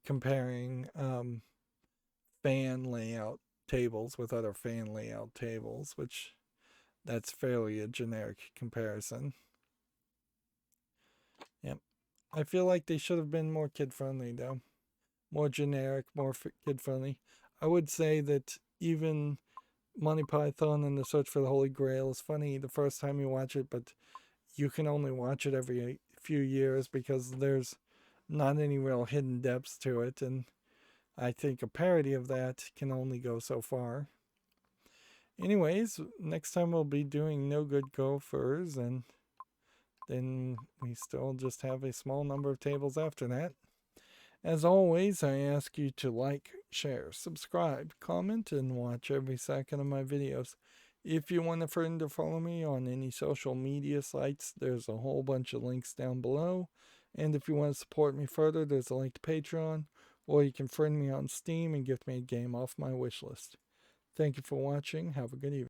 comparing fan layout tables with other fan layout tables, which that's fairly a generic comparison. Yep. I feel like they should have been more kid-friendly, though. More generic, more kid-friendly. I would say that even Monty Python and the Search for the Holy Grail is funny the first time you watch it, but you can only watch it every few years because there's not any real hidden depths to it, and I think a parody of that can only go so far. Anyways, next time we'll be doing No Good Gophers, and then we still just have a small number of tables after that. As always, I ask you to like, share, subscribe, comment, and watch every second of my videos. If you want a friend to follow me on any social media sites, there's a whole bunch of links down below. And if you want to support me further, there's a link to Patreon, or you can friend me on Steam and gift me a game off my wish list. Thank you for watching. Have a good evening.